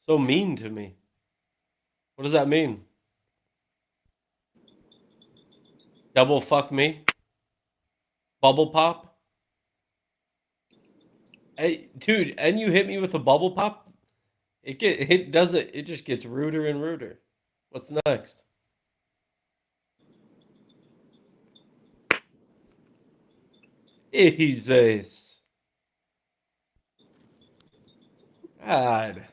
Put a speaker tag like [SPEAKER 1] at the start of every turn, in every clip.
[SPEAKER 1] So mean to me. What does that mean? Double fuck me? Bubble pop? Hey, dude, and you hit me with a bubble pop? It just gets ruder and ruder. What's next? Jesus. God.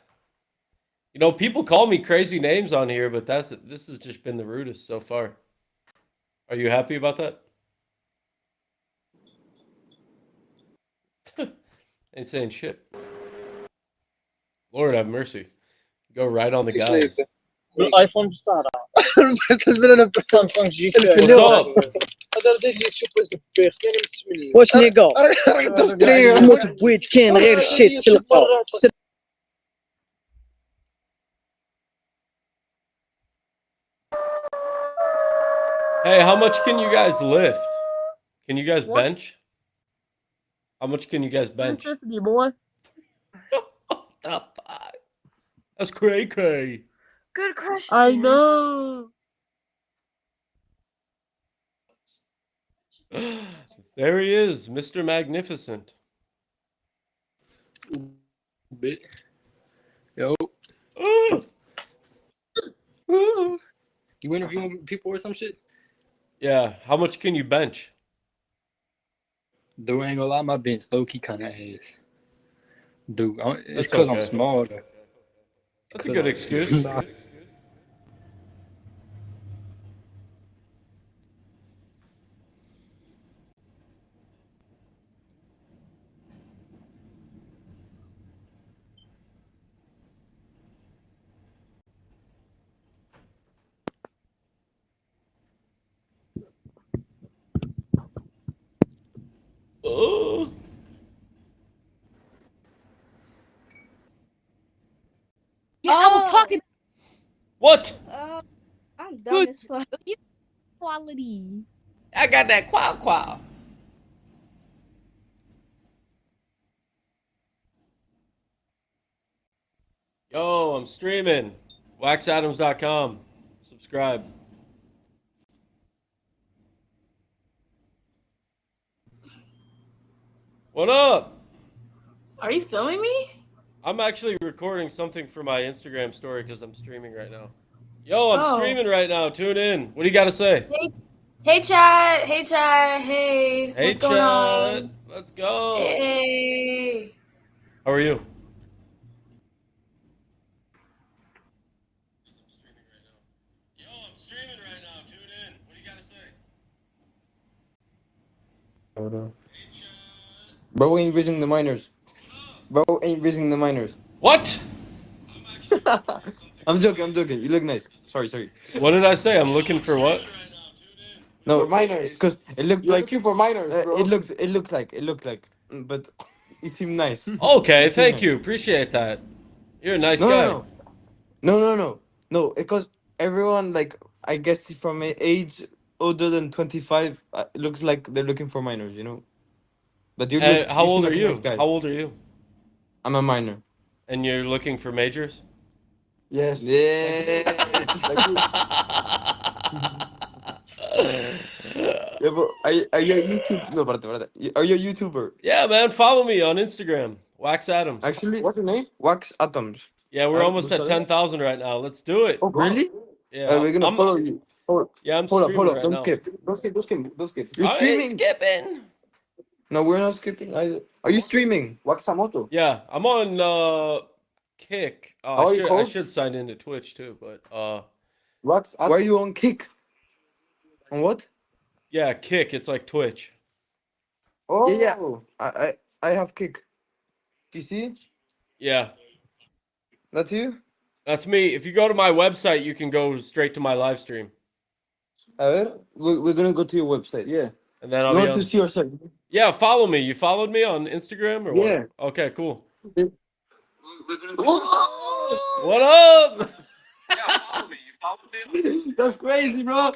[SPEAKER 1] You know, people call me crazy names on here, but this has just been the rudest so far. Are you happy about that? Ain't saying shit. Lord have mercy. Go right on the guys.
[SPEAKER 2] الايفون بصراحه بس بالنسبه للسامسونج جي
[SPEAKER 1] What's up?
[SPEAKER 2] هذا ديال اليوتيوب بيغ ثاني من 8 واش نيكا موت بويت كاين غير الشيت تلقى
[SPEAKER 1] Hey, how much can you guys lift? Can you guys
[SPEAKER 3] What?
[SPEAKER 1] bench? How much can you guys bench?
[SPEAKER 3] 350, boy.
[SPEAKER 1] The fuck? That's cray cray.
[SPEAKER 4] Good question.
[SPEAKER 3] I know.
[SPEAKER 1] There he is, Mr. Magnificent.
[SPEAKER 5] Bit. Yo. You interviewing people or some shit?
[SPEAKER 1] Yeah, how much can you bench?
[SPEAKER 5] Dude, I ain't gonna lie, my bench low key kind of ass. Dude, it's
[SPEAKER 1] That's
[SPEAKER 5] because
[SPEAKER 1] okay.
[SPEAKER 5] I'm small. Though.
[SPEAKER 1] That's a good excuse.
[SPEAKER 5] Nah.
[SPEAKER 1] Oh.
[SPEAKER 4] Yeah, I was talking.
[SPEAKER 1] What?
[SPEAKER 4] I'm dumb as fuck. You quality.
[SPEAKER 1] I got that qual. Yo, I'm streaming. WaxAtoms.com. Subscribe. What up?
[SPEAKER 6] Are you filming me?
[SPEAKER 1] I'm actually recording something for my Instagram story because I'm streaming right now. Yo, I'm
[SPEAKER 6] Oh.
[SPEAKER 1] streaming right now. Tune in. What do you got to say?
[SPEAKER 6] Hey, chat. Hey, chat. Hey.
[SPEAKER 1] Hey,
[SPEAKER 6] What's going on?
[SPEAKER 1] Let's go.
[SPEAKER 6] Hey.
[SPEAKER 1] How are you? Yo, I'm streaming right now. Tune in. What do you got to say?
[SPEAKER 7] Hold on. Bro ain't visiting the miners. Bro ain't visiting the miners.
[SPEAKER 1] What?
[SPEAKER 7] I'm joking. You look nice. Sorry.
[SPEAKER 1] What did I say? I'm looking for what?
[SPEAKER 7] No,
[SPEAKER 2] For miners.
[SPEAKER 7] because it looked
[SPEAKER 2] You're
[SPEAKER 7] like
[SPEAKER 2] looking for miners, bro.
[SPEAKER 7] it looked like, but it seemed nice.
[SPEAKER 1] Okay,
[SPEAKER 7] It seemed
[SPEAKER 1] thank
[SPEAKER 7] nice.
[SPEAKER 1] you. Appreciate that. You're a nice guy.
[SPEAKER 7] No, because everyone, like, I guess from age older than 25, it looks like they're looking for minors, you know. But you look.
[SPEAKER 1] How
[SPEAKER 7] You seem
[SPEAKER 1] old
[SPEAKER 7] like
[SPEAKER 1] are
[SPEAKER 7] a
[SPEAKER 1] you?
[SPEAKER 7] nice guy.
[SPEAKER 1] How old are you?
[SPEAKER 7] I'm a minor.
[SPEAKER 1] And you're looking for majors?
[SPEAKER 2] Yes.
[SPEAKER 7] Yeah. Yeah, bro. Are you a YouTube? No, espérate. Are you a YouTuber?
[SPEAKER 1] Yeah, man. Follow me on Instagram. Wax Atoms.
[SPEAKER 7] Actually,
[SPEAKER 2] What's the name?
[SPEAKER 7] Wax Atoms.
[SPEAKER 1] Yeah, we're
[SPEAKER 7] Huh?
[SPEAKER 1] almost at 10,000 right now. Let's do it.
[SPEAKER 2] Oh,
[SPEAKER 7] Really?
[SPEAKER 1] Yeah,
[SPEAKER 7] We're gonna follow you.
[SPEAKER 1] yeah, I'm
[SPEAKER 7] Hold
[SPEAKER 1] streaming
[SPEAKER 7] up.
[SPEAKER 1] right
[SPEAKER 7] Don't
[SPEAKER 1] now.
[SPEAKER 7] skip.
[SPEAKER 2] Don't skip.
[SPEAKER 7] You're
[SPEAKER 1] I ain't
[SPEAKER 7] streaming.
[SPEAKER 1] skipping.
[SPEAKER 7] No, we're not skipping either. Are you streaming?
[SPEAKER 2] Waxamoto.
[SPEAKER 1] Yeah, I'm on Kick.
[SPEAKER 2] How are you
[SPEAKER 1] I
[SPEAKER 2] called?
[SPEAKER 1] should sign into Twitch too, but
[SPEAKER 2] What's
[SPEAKER 7] Why are you on Kick? On what?
[SPEAKER 1] yeah, Kick. It's like Twitch.
[SPEAKER 2] Oh.
[SPEAKER 7] Yeah. I have Kick. Do you see?
[SPEAKER 1] Yeah,
[SPEAKER 7] That's you?
[SPEAKER 1] that's me. If you go to my website, you can go straight to my live stream,
[SPEAKER 7] We're gonna go to your website. Yeah.
[SPEAKER 1] and then
[SPEAKER 7] You
[SPEAKER 1] I'll be
[SPEAKER 7] want
[SPEAKER 1] on.
[SPEAKER 7] to see yourself?
[SPEAKER 1] Yeah, follow me. You followed me on Instagram or what?
[SPEAKER 7] Yeah.
[SPEAKER 1] Okay, cool.
[SPEAKER 7] We're gonna go.
[SPEAKER 1] What up?
[SPEAKER 7] That's crazy, bro.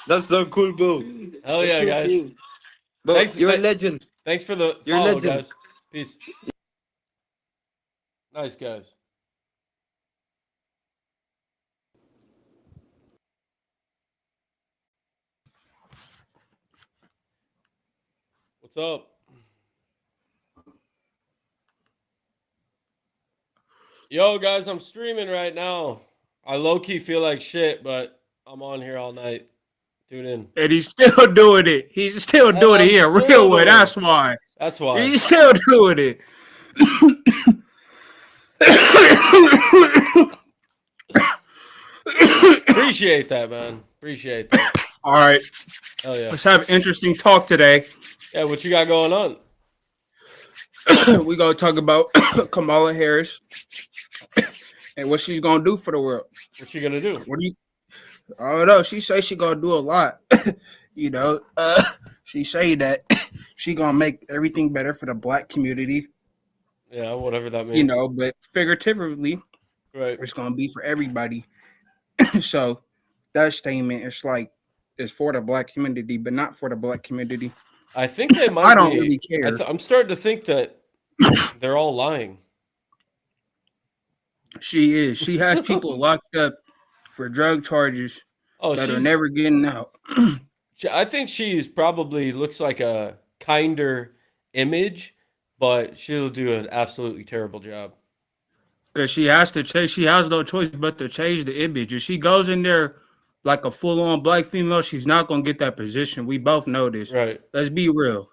[SPEAKER 7] That's so cool, bro.
[SPEAKER 1] Hell yeah, guys.
[SPEAKER 7] Bro,
[SPEAKER 1] Thanks,
[SPEAKER 7] you're a
[SPEAKER 1] ma-
[SPEAKER 7] legend.
[SPEAKER 1] Thanks for the
[SPEAKER 7] You're a
[SPEAKER 1] follow,
[SPEAKER 7] legend.
[SPEAKER 1] guys. Peace. Nice, guys. What's up? Yo, guys, I'm streaming right now. I low-key feel like shit, but I'm on here all night. Tune in.
[SPEAKER 3] And he's still doing it. He's still
[SPEAKER 1] And
[SPEAKER 3] doing it
[SPEAKER 1] I'm
[SPEAKER 3] here,
[SPEAKER 1] still
[SPEAKER 3] real way.
[SPEAKER 1] doing
[SPEAKER 3] That's
[SPEAKER 1] it.
[SPEAKER 3] why.
[SPEAKER 1] That's why.
[SPEAKER 3] He's still doing it.
[SPEAKER 1] Appreciate that, man. Appreciate that.
[SPEAKER 3] All right.
[SPEAKER 1] Hell yeah.
[SPEAKER 3] Let's have an interesting talk today.
[SPEAKER 1] Yeah, what you got going on?
[SPEAKER 3] We're going to talk about Kamala Harris and what she's going to do for the world.
[SPEAKER 1] What's she gonna do?
[SPEAKER 3] What do you? I don't know. She say she going to do a lot. You know, she say that she going to make everything better for the black community.
[SPEAKER 1] Yeah, whatever that means.
[SPEAKER 3] You know, but figuratively,
[SPEAKER 1] right?
[SPEAKER 3] it's going to be for everybody. So that statement is like it's for the black community, but not for the black community.
[SPEAKER 1] I think they might.
[SPEAKER 3] I don't really care.
[SPEAKER 1] I'm starting to think that they're all lying.
[SPEAKER 3] She is. She has people locked up for drug charges that are never getting out.
[SPEAKER 1] I think she's probably looks like a kinder image, but she'll do an absolutely terrible job.
[SPEAKER 3] Because she has to change. She has no choice but to change the image. If she goes in there like a full-on black female, she's not gonna get that position. We both know this.
[SPEAKER 1] Right.
[SPEAKER 3] Let's be real.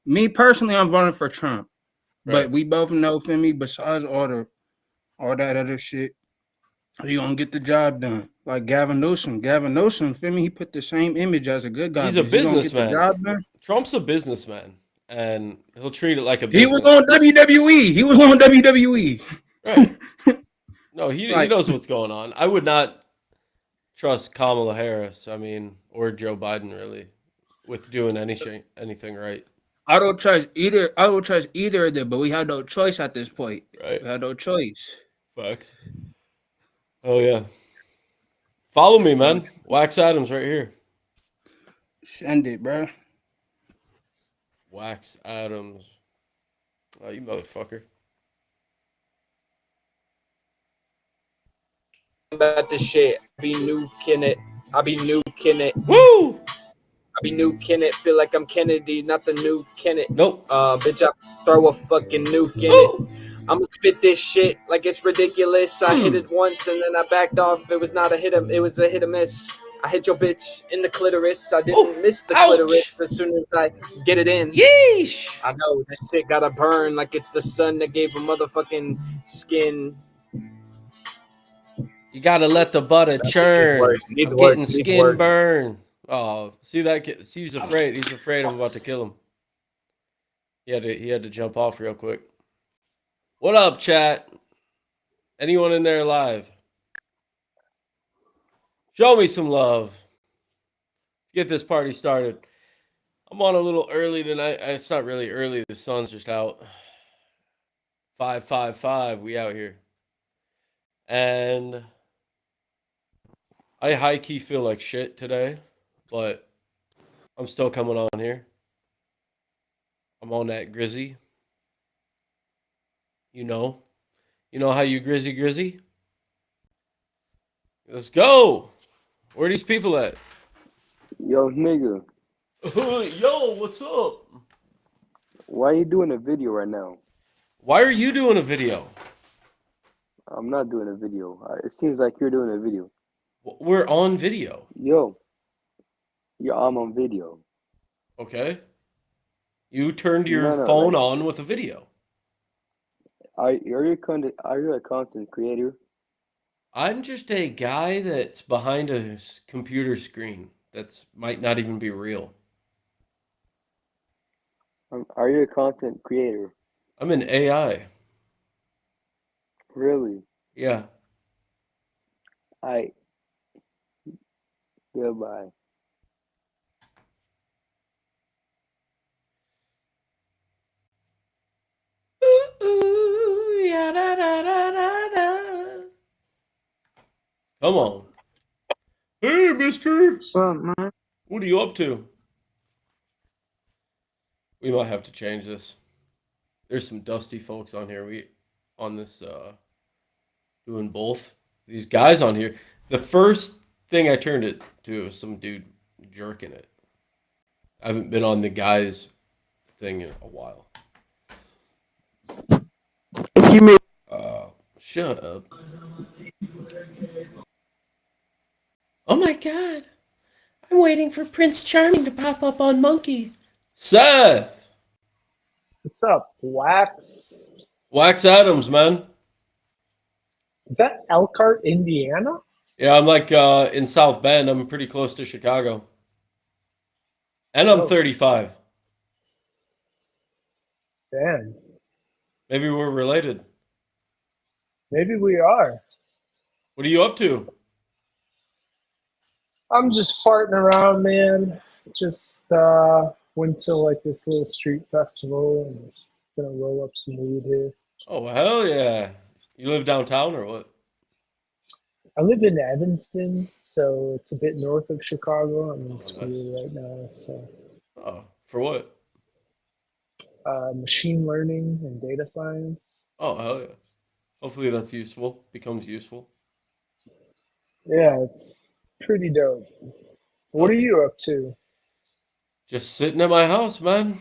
[SPEAKER 3] Me personally, I'm running for Trump,
[SPEAKER 1] Right.
[SPEAKER 3] but we both know, for me, besides all that other shit, he gonna get the job done. Like Gavin Newsom. Gavin Newsom, feel me? He put the same image as a good guy.
[SPEAKER 1] He's a businessman.
[SPEAKER 3] Job done.
[SPEAKER 1] Trump's a businessman, and he'll treat it like a
[SPEAKER 3] He
[SPEAKER 1] business.
[SPEAKER 3] was on WWE. He was on WWE.
[SPEAKER 1] Right. No, he knows what's going on. I would not trust Kamala Harris, I mean, or Joe Biden, really, with doing anything right.
[SPEAKER 3] I don't trust either. I don't trust either of them, but we have no choice at this point.
[SPEAKER 1] Right.
[SPEAKER 3] We have no choice.
[SPEAKER 1] Facts. Oh, yeah. Follow me, man. Wax Atomz right here.
[SPEAKER 3] Send it, bro.
[SPEAKER 1] Wax Atomz. Oh, you motherfucker.
[SPEAKER 2] About this shit. I be nuking it.
[SPEAKER 1] Woo!
[SPEAKER 2] I be nuking it. Feel like I'm Kennedy, not the new Kenneth.
[SPEAKER 1] Nope.
[SPEAKER 2] Bitch, I throw a fucking nuke in
[SPEAKER 1] Ooh.
[SPEAKER 2] it. I'ma spit this shit like it's ridiculous. I hit it once and then I backed off. It was not a hit. It was a hit or miss. I hit your bitch in the clitoris. I didn't miss the clitoris as soon as I get it in.
[SPEAKER 1] Yeesh.
[SPEAKER 2] I know that shit gotta burn like it's the sun that gave a motherfucking skin.
[SPEAKER 1] You gotta let the butter churn. I'm getting skin burn. Oh, see that kid? See, he's afraid. He's afraid I'm about to kill him. He had to jump off real quick. What up, chat? Anyone in there live? Show me some love. Let's get this party started. I'm on a little early tonight. It's not really early. The sun's just out. 5:55. We out here. And I high-key feel like shit today, but I'm still coming on here. I'm on that Grizzy. You know how you Grizzy? Let's go. Where are these people at?
[SPEAKER 8] Yo, nigga.
[SPEAKER 1] Yo, what's up?
[SPEAKER 8] Why are you doing a video right now?
[SPEAKER 1] Why are you doing a video?
[SPEAKER 8] I'm not doing a video. It seems like you're doing a video.
[SPEAKER 1] We're on video.
[SPEAKER 8] Yo, I'm on video.
[SPEAKER 1] Okay. You turned your phone on with a video.
[SPEAKER 8] Are you a content creator?
[SPEAKER 1] I'm just a guy that's behind a computer screen that might not even be real.
[SPEAKER 8] Are you a content creator?
[SPEAKER 1] I'm an AI.
[SPEAKER 8] Really?
[SPEAKER 1] Yeah.
[SPEAKER 8] Goodbye.
[SPEAKER 1] Ooh, yeah, da, da, da, da, da. Come on. Hey, mister.
[SPEAKER 2] What's up, man?
[SPEAKER 1] What are you up to? We might have to change this. There's some dusty folks on here. On this doing both. These guys on here. The first thing I turned it to was some dude jerking it. I haven't been on the guys thing in a while. Shut up. Oh my god. I'm waiting for Prince Charming to pop up on Monkey. Seth!
[SPEAKER 9] What's up, Wax?
[SPEAKER 1] Wax Atomz, man.
[SPEAKER 9] Is that Elkhart, Indiana?
[SPEAKER 1] Yeah, I'm like in South Bend. I'm pretty close to Chicago. And I'm 35.
[SPEAKER 9] Damn.
[SPEAKER 1] Maybe we're related.
[SPEAKER 9] Maybe we are.
[SPEAKER 1] What are you up to?
[SPEAKER 9] I'm just farting around, man. Just went to like this little street festival and gonna roll up some weed here.
[SPEAKER 1] Oh, hell yeah. You live downtown or what?
[SPEAKER 9] I live in Evanston, so it's a bit north of Chicago. I'm in school
[SPEAKER 1] nice.
[SPEAKER 9] right now, so.
[SPEAKER 1] Oh, for what?
[SPEAKER 9] Machine learning and data science.
[SPEAKER 1] Oh, hell yeah. Hopefully that's useful. Becomes useful.
[SPEAKER 9] Yeah, it's pretty dope. What are you up to?
[SPEAKER 1] Just sitting at my house, man.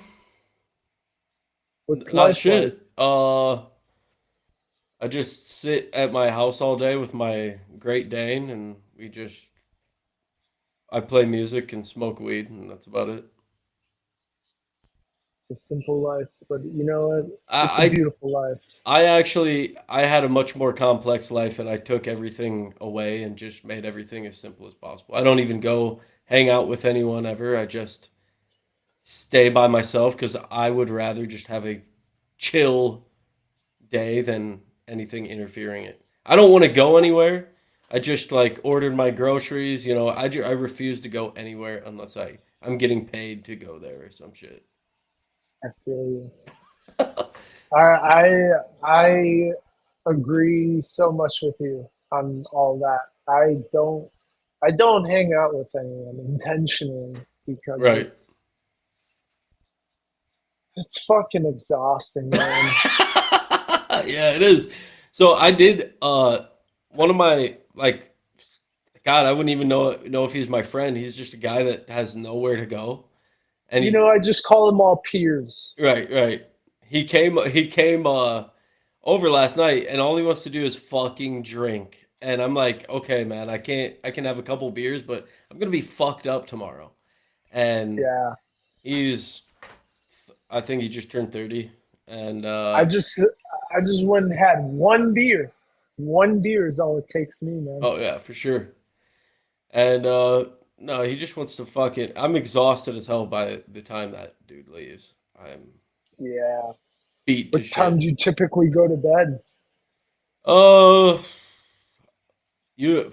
[SPEAKER 9] What's
[SPEAKER 1] Not
[SPEAKER 9] life
[SPEAKER 1] shit.
[SPEAKER 9] like?
[SPEAKER 1] I just sit at my house all day with my Great Dane, and I play music and smoke weed, and that's about it.
[SPEAKER 9] It's a simple life, but you know what? It's a beautiful life.
[SPEAKER 1] I had a much more complex life, and I took everything away and just made everything as simple as possible. I don't even go hang out with anyone ever. I just stay by myself because I would rather just have a chill day than anything interfering it. I don't want to go anywhere. I just like ordered my groceries. I refuse to go anywhere unless I'm getting paid to go there or some shit.
[SPEAKER 9] I feel you. I agree so much with you on all that. I don't hang out with anyone intentionally because
[SPEAKER 1] Right.
[SPEAKER 9] it's fucking exhausting, man.
[SPEAKER 1] Yeah, it is. So I did one of my God, I wouldn't even know if he's my friend. He's just a guy that has nowhere to go. And
[SPEAKER 9] I just call them all peers.
[SPEAKER 1] Right. He came over last night, and all he wants to do is fucking drink. And I'm like, okay, man, I can have a couple beers, but I'm gonna be fucked up tomorrow. And
[SPEAKER 9] yeah,
[SPEAKER 1] I think he just turned 30, and
[SPEAKER 9] I just went and had one beer. One beer is all it takes me, man.
[SPEAKER 1] Oh yeah, for sure. And no, he just wants to fucking. I'm exhausted as hell by the time that dude leaves. I'm beat to
[SPEAKER 9] What time do you typically go to bed?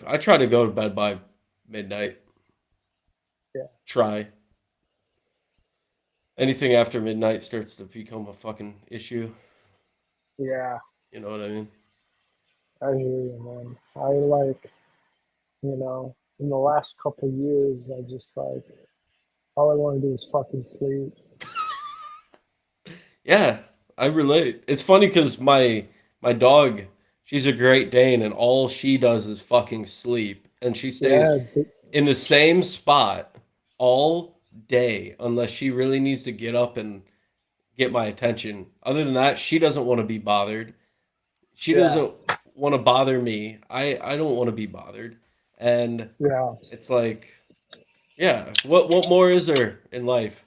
[SPEAKER 1] I try to go to bed by midnight.
[SPEAKER 9] Yeah.
[SPEAKER 1] Try. Anything after midnight starts to become a fucking issue.
[SPEAKER 9] Yeah.
[SPEAKER 1] You know what I mean?
[SPEAKER 9] I hear you, man. In the last couple of years, I just all I want to do is fucking sleep.
[SPEAKER 1] Yeah, I relate. It's funny because my dog, she's a Great Dane, and all she does is fucking sleep, and she stays in the same spot all day unless she really needs to get up and get my attention. Other than that, she doesn't want to be bothered. She doesn't want to bother me. I don't want to be bothered. And it's like, yeah, what more is there in life?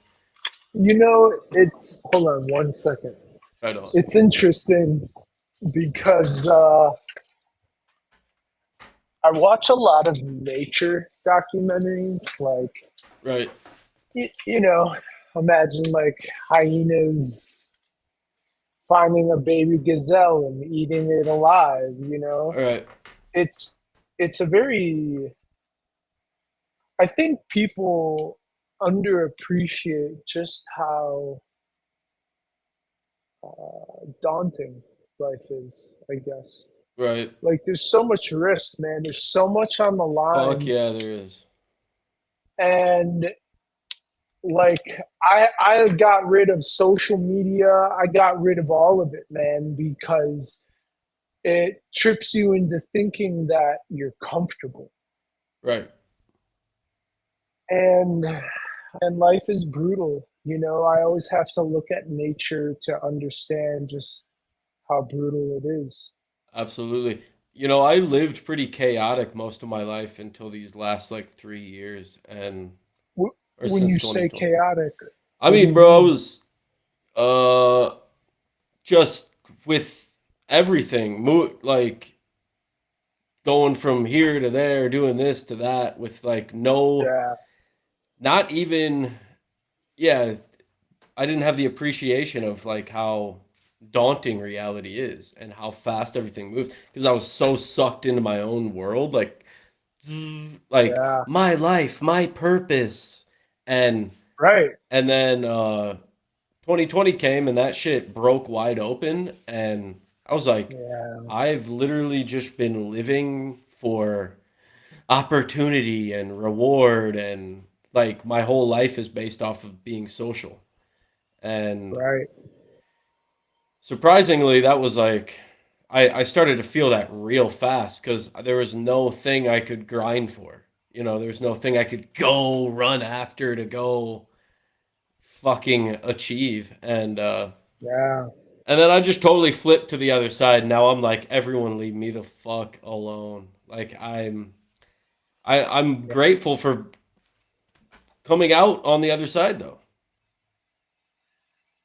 [SPEAKER 9] Hold on 1 second.
[SPEAKER 1] Right on.
[SPEAKER 9] It's interesting because I watch a lot of nature documentaries,
[SPEAKER 1] right.
[SPEAKER 9] Imagine hyenas finding a baby gazelle and eating it alive,
[SPEAKER 1] Right.
[SPEAKER 9] It's a very, I think people underappreciate just how daunting life is, I guess.
[SPEAKER 1] Right.
[SPEAKER 9] There's so much risk, man. There's so much on the line.
[SPEAKER 1] Fuck yeah, there is.
[SPEAKER 9] And like I got rid of social media. I got rid of all of it, man, because it trips you into thinking that you're comfortable.
[SPEAKER 1] Right.
[SPEAKER 9] And life is brutal. You know, I always have to look at nature to understand just how brutal it is.
[SPEAKER 1] Absolutely. You know, I lived pretty chaotic most of my life until these last like 3 years, and or
[SPEAKER 9] When
[SPEAKER 1] since
[SPEAKER 9] you say
[SPEAKER 1] 2020.
[SPEAKER 9] chaotic,
[SPEAKER 1] I
[SPEAKER 9] what do
[SPEAKER 1] mean,
[SPEAKER 9] you
[SPEAKER 1] bro, I
[SPEAKER 9] mean?
[SPEAKER 1] was just with everything, like going from here to there, doing this to that, with like no,
[SPEAKER 9] Yeah,
[SPEAKER 1] not even, yeah, I didn't have the appreciation of like how daunting reality is and how fast everything moves because I was so sucked into my own world, like
[SPEAKER 9] yeah,
[SPEAKER 1] my life, my purpose, and
[SPEAKER 9] right.
[SPEAKER 1] then 2020 came and that shit broke wide open, and I was like,
[SPEAKER 9] Yeah,
[SPEAKER 1] I've literally just been living for opportunity and reward, and like my whole life is based off of being social. And
[SPEAKER 9] right.
[SPEAKER 1] surprisingly, that was like I started to feel that real fast because there was no thing I could grind for. You know, there's no thing I could go run after to go fucking achieve.
[SPEAKER 9] Yeah.
[SPEAKER 1] And then I just totally flipped to the other side. Now I'm like, everyone leave me the fuck alone. Like I'm grateful for coming out on the other side though.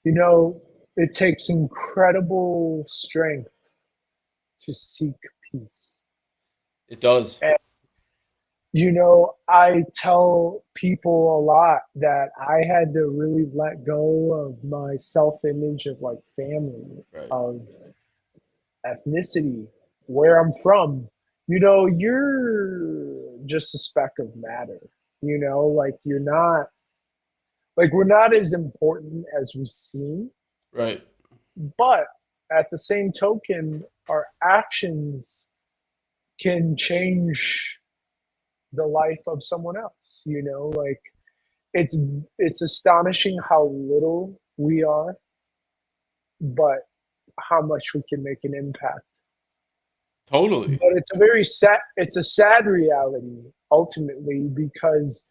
[SPEAKER 9] You know, it takes incredible strength to seek peace.
[SPEAKER 1] It does.
[SPEAKER 9] And, you know, I tell people a lot that I had to really let go of my self image of like family,
[SPEAKER 1] Right.
[SPEAKER 9] of ethnicity, where I'm from. You know, you're just a speck of matter. You know, like you're not, like we're not as important as we seem.
[SPEAKER 1] Right.
[SPEAKER 9] But at the same token, our actions can change the life of someone else. You know, like it's it's astonishing how little we are, but how much we can make an impact.
[SPEAKER 1] Totally.
[SPEAKER 9] But it's a very sad, it's a sad reality ultimately, because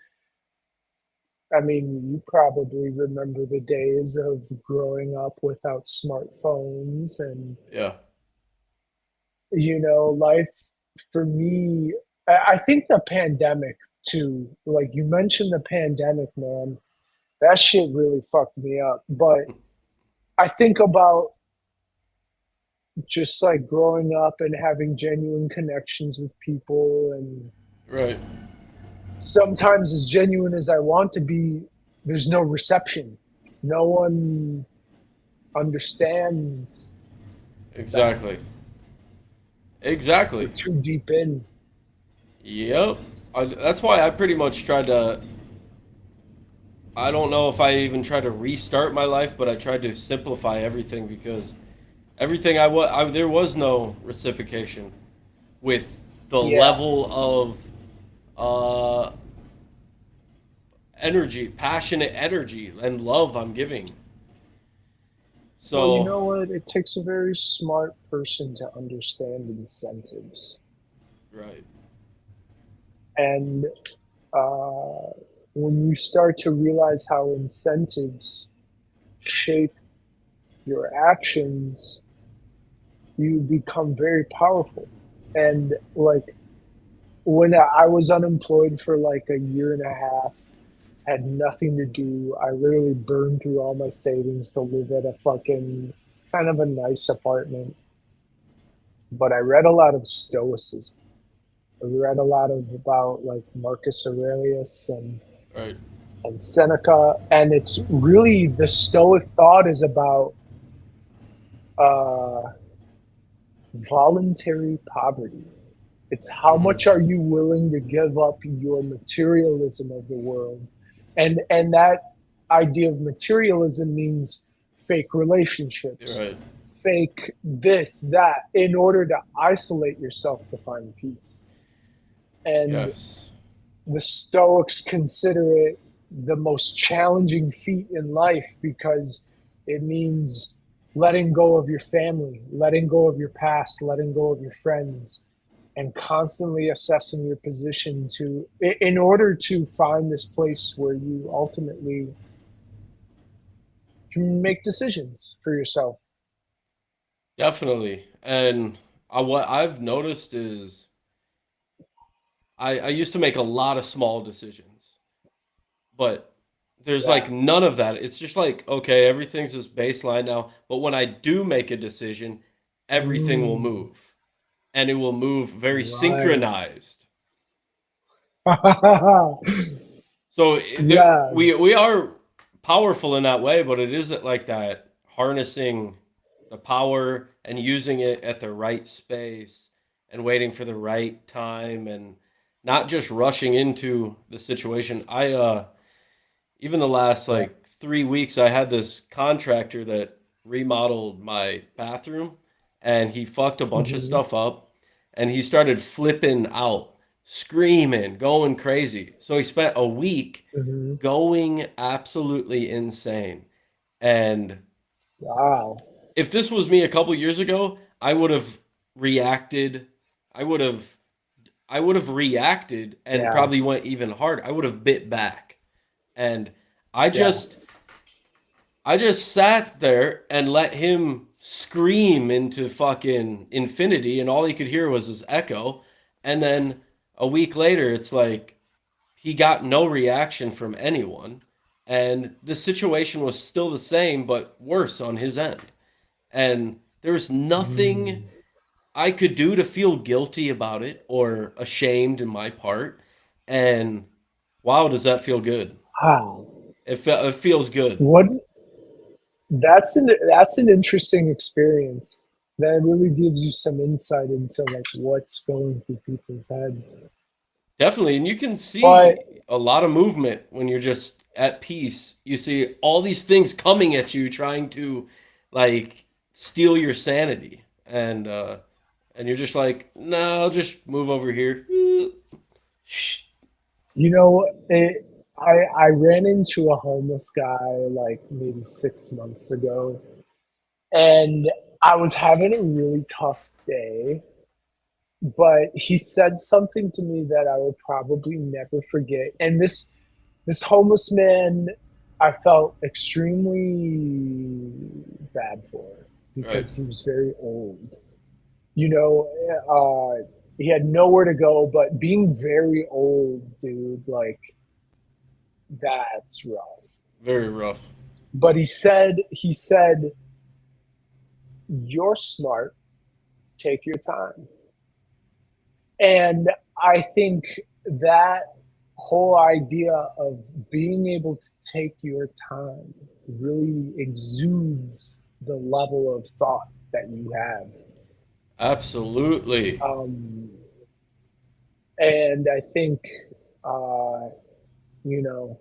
[SPEAKER 9] I mean, you probably remember the days of growing up without smartphones, and
[SPEAKER 1] Yeah.
[SPEAKER 9] you know, life for me, I think the pandemic too, like you mentioned the pandemic, man, that shit really fucked me up. But I think about just like growing up and having genuine connections with people, and
[SPEAKER 1] Right.
[SPEAKER 9] sometimes as genuine as I want to be, there's no reception. No one understands that.
[SPEAKER 1] Exactly.
[SPEAKER 9] We're
[SPEAKER 1] Exactly.
[SPEAKER 9] too deep in.
[SPEAKER 1] Yep. That's why I pretty much tried to. I don't know if I even tried to restart my life, but I tried to simplify everything because everything there was no reciprocation with the
[SPEAKER 9] Yeah.
[SPEAKER 1] level of uh, energy, passionate energy, and love I'm giving.
[SPEAKER 9] Well, you
[SPEAKER 1] So,
[SPEAKER 9] know what? It takes a very smart person to understand incentives.
[SPEAKER 1] right,
[SPEAKER 9] And uh, when you start to realize how incentives shape your actions, you become very powerful. And like when I was unemployed for like a year and a half, had nothing to do, I literally burned through all my savings to live at a fucking kind of a nice apartment. But I read a lot of Stoicism. I read a lot of about like Marcus Aurelius
[SPEAKER 1] right,
[SPEAKER 9] and Seneca, and it's really the Stoic thought is about uh, voluntary poverty. It's how
[SPEAKER 1] hmm
[SPEAKER 9] much are you willing to give up your materialism of the world, and that idea of materialism means fake relationships,
[SPEAKER 1] right,
[SPEAKER 9] fake this that, in order to isolate yourself to find peace. And
[SPEAKER 1] yes,
[SPEAKER 9] the Stoics consider it. the most challenging feat in life because it means letting go of your family, letting go of your past, letting go of your friends, and constantly assessing your position in order to find this place where you ultimately can make decisions for yourself.
[SPEAKER 1] Definitely. And what I've noticed is I used to make a lot of small decisions, but there's
[SPEAKER 9] Yeah.
[SPEAKER 1] like none of that. It's just like, okay, everything's just baseline now. But when I do make a decision, everything will move. And it will move very
[SPEAKER 9] Right.
[SPEAKER 1] synchronized. So
[SPEAKER 9] Yeah.
[SPEAKER 1] we are powerful in that way, but it isn't like that harnessing the power and using it at the right space and waiting for the right time and not just rushing into the situation. I even the last
[SPEAKER 9] Yeah.
[SPEAKER 1] like 3 weeks, I had this contractor that remodeled my bathroom, and he fucked a bunch of
[SPEAKER 9] Mhm.
[SPEAKER 1] stuff up, and he started flipping out, screaming, going crazy. So he spent a week
[SPEAKER 9] Mhm.
[SPEAKER 1] going absolutely insane. And
[SPEAKER 9] Wow.
[SPEAKER 1] if this was me a couple years ago, I would have reacted. I would have I would have reacted and
[SPEAKER 9] Yeah.
[SPEAKER 1] probably went even hard. I would have bit back. And I
[SPEAKER 9] Yeah.
[SPEAKER 1] just I just sat there and let him scream into fucking infinity, and all he could hear was his echo. And then a week later, it's like he got no reaction from anyone, and the situation was still the same but worse on his end. And there was nothing
[SPEAKER 9] Mm.
[SPEAKER 1] I could do to feel guilty about it or ashamed in my part. And wow, does that feel good?
[SPEAKER 9] Wow.
[SPEAKER 1] It feels good.
[SPEAKER 9] What that's an interesting experience. That really gives you some insight into like what's going through people's heads.
[SPEAKER 1] Definitely. And you can
[SPEAKER 9] But
[SPEAKER 1] see a lot of movement when you're just at peace. You see all these things coming at you trying to like steal your sanity. And you're just like, no, I'll just move over here. Shh.
[SPEAKER 9] you know, I ran into a homeless guy like maybe 6 months ago, and I was having a really tough day. But he said something to me that I will probably never forget. And this homeless man, I felt extremely bad for
[SPEAKER 1] Right.
[SPEAKER 9] because he was very old. You know, he had nowhere to go, but being very old, dude, like that's rough.
[SPEAKER 1] Very rough.
[SPEAKER 9] But he said, you're smart, take your time. And I think that whole idea of being able to take your time really exudes the level of thought that you have.
[SPEAKER 1] Absolutely.
[SPEAKER 9] Um, and I think, uh, you know,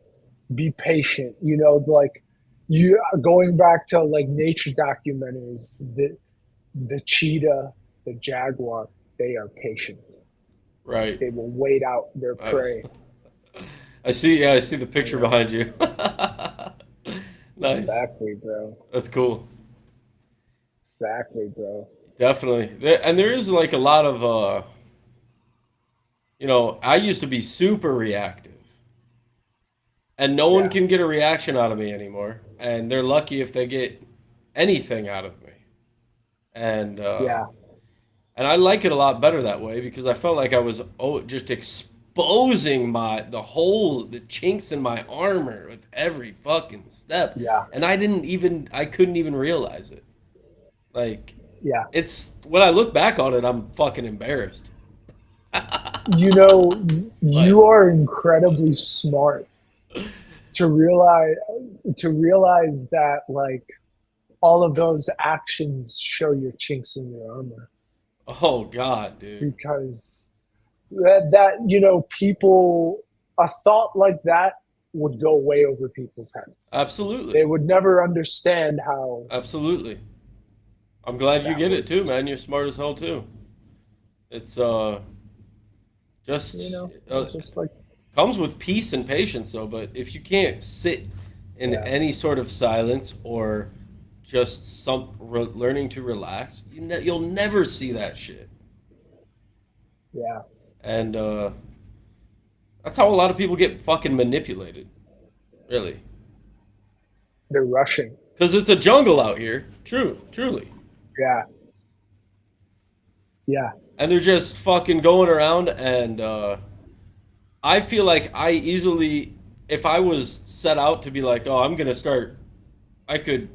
[SPEAKER 9] be patient. You know, like you going back to like nature documentaries, the cheetah, the jaguar, they are patient.
[SPEAKER 1] Right.
[SPEAKER 9] They will wait out their
[SPEAKER 1] Nice.
[SPEAKER 9] prey.
[SPEAKER 1] I see. Yeah, I see the
[SPEAKER 9] You
[SPEAKER 1] picture
[SPEAKER 9] know,
[SPEAKER 1] behind you. Nice.
[SPEAKER 9] exactly, bro.
[SPEAKER 1] That's cool.
[SPEAKER 9] Exactly, bro.
[SPEAKER 1] Definitely. And there is like a lot of I used to be super reactive. And no one
[SPEAKER 9] Yeah,
[SPEAKER 1] can get a reaction out of me anymore. And they're lucky if they get anything out of me. And
[SPEAKER 9] yeah,
[SPEAKER 1] I like it a lot better that way because I felt like I was just exposing the chinks in my armor with every fucking step.
[SPEAKER 9] yeah,
[SPEAKER 1] And I couldn't even realize it. Like
[SPEAKER 9] yeah.
[SPEAKER 1] it's when I look back on it, I'm fucking embarrassed.
[SPEAKER 9] You know,
[SPEAKER 1] But
[SPEAKER 9] you are incredibly smart to realize that like all of those actions show your chinks in your armor
[SPEAKER 1] oh god, dude.
[SPEAKER 9] because that you know people a thought like that would go way over people's heads. They
[SPEAKER 1] Absolutely.
[SPEAKER 9] would never understand how
[SPEAKER 1] Absolutely. I'm glad you
[SPEAKER 9] that
[SPEAKER 1] get it too,
[SPEAKER 9] works.
[SPEAKER 1] man. You're smart as hell too. It's
[SPEAKER 9] You
[SPEAKER 1] just
[SPEAKER 9] know,
[SPEAKER 1] a
[SPEAKER 9] it's just like
[SPEAKER 1] Comes with peace and patience, though. But if you can't sit in
[SPEAKER 9] Yeah.
[SPEAKER 1] any sort of silence or just learning to relax, you'll never see that shit.
[SPEAKER 9] Yeah.
[SPEAKER 1] And that's how a lot of people get fucking manipulated, really.
[SPEAKER 9] They're rushing.
[SPEAKER 1] Because it's a jungle out here, truly.
[SPEAKER 9] Yeah. Yeah.
[SPEAKER 1] And they're just fucking going around, and I feel like I easily, if I was set out to be like, oh, I'm gonna start, I could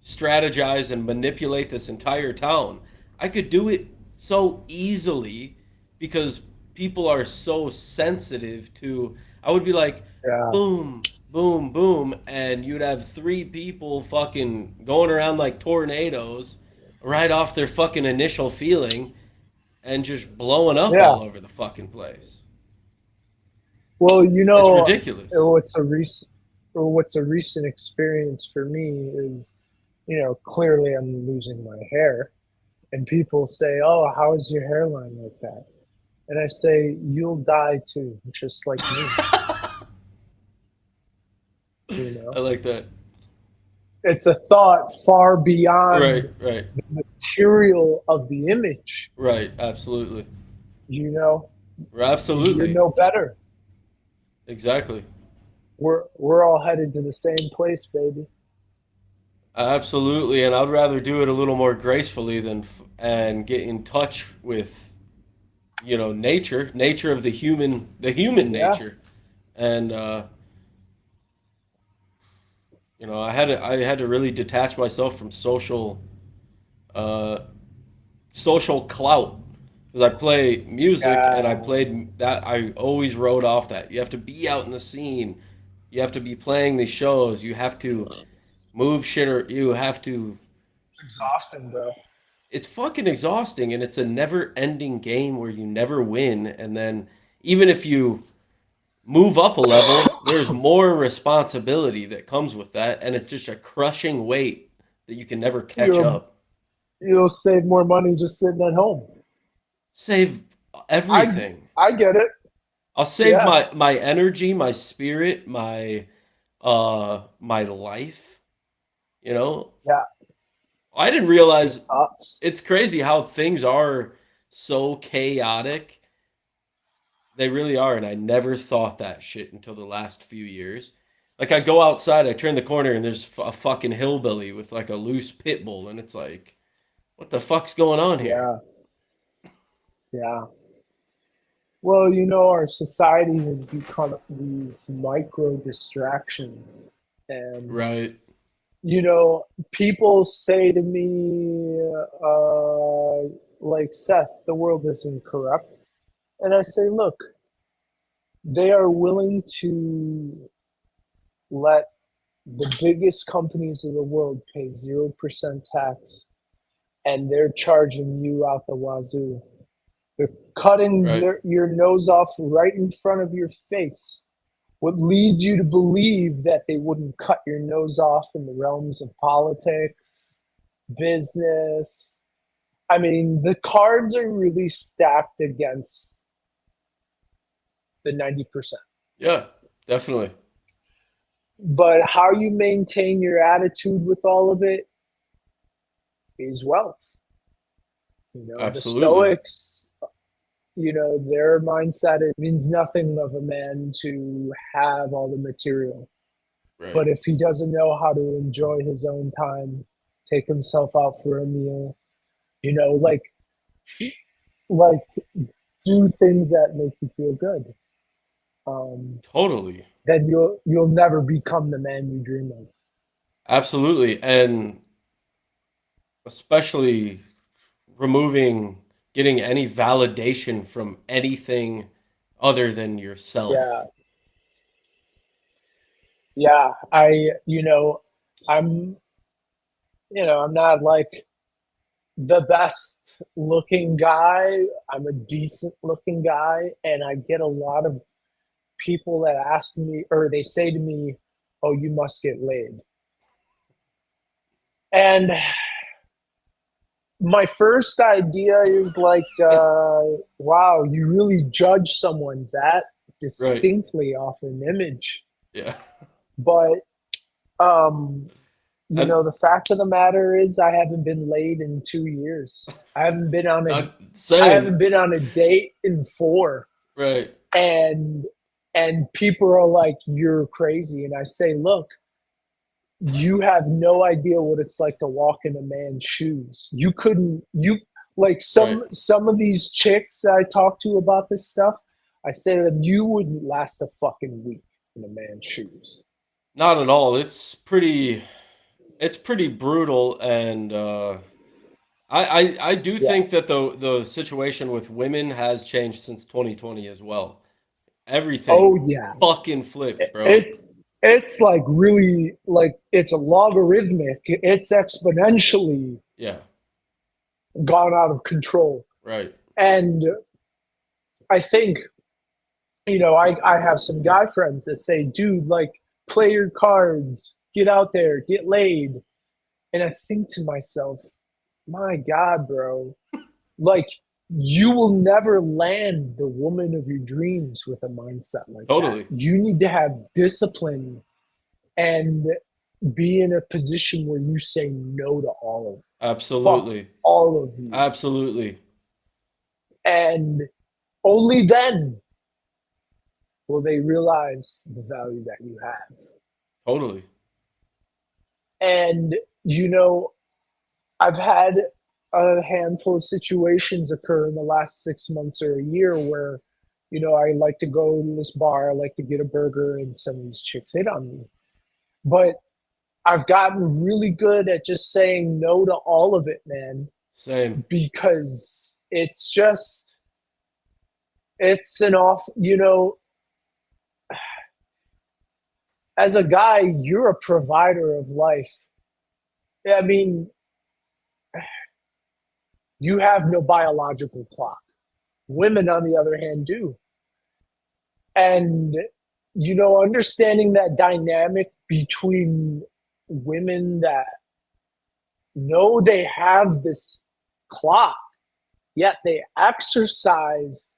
[SPEAKER 1] strategize and manipulate this entire town. I could do it so easily because people are so sensitive to. I would be like,
[SPEAKER 9] Yeah.
[SPEAKER 1] boom, boom, boom, and you'd have three people fucking going around like tornadoes right off their fucking initial feeling and just blowing up
[SPEAKER 9] Yeah.
[SPEAKER 1] all over the fucking place.
[SPEAKER 9] Well, you know,
[SPEAKER 1] It's ridiculous.
[SPEAKER 9] What's a recent experience for me is, you know, clearly I'm losing my hair, and people say, "Oh, how is your hairline like that?" And I say, "You'll die too, just like me." You know,
[SPEAKER 1] I like that.
[SPEAKER 9] it's a thought far beyond
[SPEAKER 1] Right,
[SPEAKER 9] the material of the image.
[SPEAKER 1] right. Absolutely.
[SPEAKER 9] You know,
[SPEAKER 1] Absolutely.
[SPEAKER 9] you know better.
[SPEAKER 1] Exactly.
[SPEAKER 9] We're all headed to the same place, baby.
[SPEAKER 1] Absolutely, and I'd rather do it a little more gracefully than and get in touch with, nature of the human
[SPEAKER 9] Yeah.
[SPEAKER 1] nature, and I had to really detach myself from uh, social clout because I play music and I
[SPEAKER 9] Yeah.
[SPEAKER 1] played that. I always wrote off that you have to be out in the scene, you have to be playing these shows, you have to move shit, or you have to.
[SPEAKER 9] It's exhausting, bro.
[SPEAKER 1] It's fucking exhausting, and it's a never-ending game where you never win. And then even if you move up a level, there's more responsibility that comes with that, and it's just a crushing weight that you can never catch
[SPEAKER 9] You'll
[SPEAKER 1] up.
[SPEAKER 9] you'll save more money just sitting at home.
[SPEAKER 1] Save
[SPEAKER 9] I
[SPEAKER 1] everything.
[SPEAKER 9] I get it.
[SPEAKER 1] I'll save
[SPEAKER 9] Yeah.
[SPEAKER 1] my energy, my spirit, my life. You know,
[SPEAKER 9] Yeah.
[SPEAKER 1] I didn't realize
[SPEAKER 9] Nuts.
[SPEAKER 1] it's crazy how things are so chaotic. They really are, and I never thought that shit until the last few years. Like I go outside, I turn the corner, and there's a fucking hillbilly with like a loose pit bull, and it's like, what the fuck's going on here?
[SPEAKER 9] Yeah. Yeah. Well, you know, our society has become these micro distractions. And,
[SPEAKER 1] Right.
[SPEAKER 9] you know, people say to me, like, Seth, the world isn't corrupt. And I say, look, they are willing to let the biggest companies of the world pay 0% tax, and they're charging you out the wazoo. They're cutting
[SPEAKER 1] Right.
[SPEAKER 9] your nose off right in front of your face. What leads you to believe that they wouldn't cut your nose off in the realms of politics, business? I mean, the cards are really stacked against the 90%.
[SPEAKER 1] Yeah, definitely.
[SPEAKER 9] But how you maintain your attitude with all of it is wealth. You know, the
[SPEAKER 1] Absolutely.
[SPEAKER 9] Stoics, you know, their mindset, it means nothing of a man to have all the material.
[SPEAKER 1] Right.
[SPEAKER 9] But if he doesn't know how to enjoy his own time, take himself out for a meal, you know, like do things that make you feel good,
[SPEAKER 1] Totally.
[SPEAKER 9] then you'll never become the man you dream of.
[SPEAKER 1] Absolutely. And especially getting any validation from anything other than yourself.
[SPEAKER 9] Yeah. Yeah. I'm not like the best looking guy. I'm a decent looking guy. And I get a lot of people that ask me, or they say to me, "Oh, you must get laid." And my first idea is like, wow, you really judge someone that distinctly off an image.
[SPEAKER 1] Yeah.
[SPEAKER 9] But you know, the fact of the matter is I haven't been laid in 2 years. I haven't been on a date in 4.
[SPEAKER 1] Right.
[SPEAKER 9] And people are like, you're crazy. And I say, look, you have no idea what it's like to walk in a man's shoes. You like some of these chicks that I talk to about this stuff, I say to them, you wouldn't last a fucking week in a man's shoes.
[SPEAKER 1] Not at all. It's pretty brutal, and I do think that the situation with women has changed since 2020 as well. Everything fucking flipped, bro.
[SPEAKER 9] It's like really, like, it's logarithmic. It's exponentially gone out of control.
[SPEAKER 1] Right.
[SPEAKER 9] And I think, you know, I have some guy friends that say, dude, like, play your cards, get out there, get laid. And I think to myself, my God, bro, like, you will never land the woman of your dreams with a mindset like that. You need to have discipline and be in a position where you say no to all of it.
[SPEAKER 1] Absolutely.
[SPEAKER 9] Fuck all of you.
[SPEAKER 1] Absolutely.
[SPEAKER 9] And only then will they realize the value that you have.
[SPEAKER 1] Totally.
[SPEAKER 9] And, you know, I've had a handful of situations occur in the last 6 months or a year where, you know, I like to go to this bar, I like to get a burger, and some of these chicks hit on me. But I've gotten really good at just saying no to all of it, man.
[SPEAKER 1] Same.
[SPEAKER 9] Because it's just, it's an off, you know, as a guy, you're a provider of life. I mean, you have no biological clock. Women, on the other hand, do. And, you know, understanding that dynamic between women that know they have this clock, yet they exercise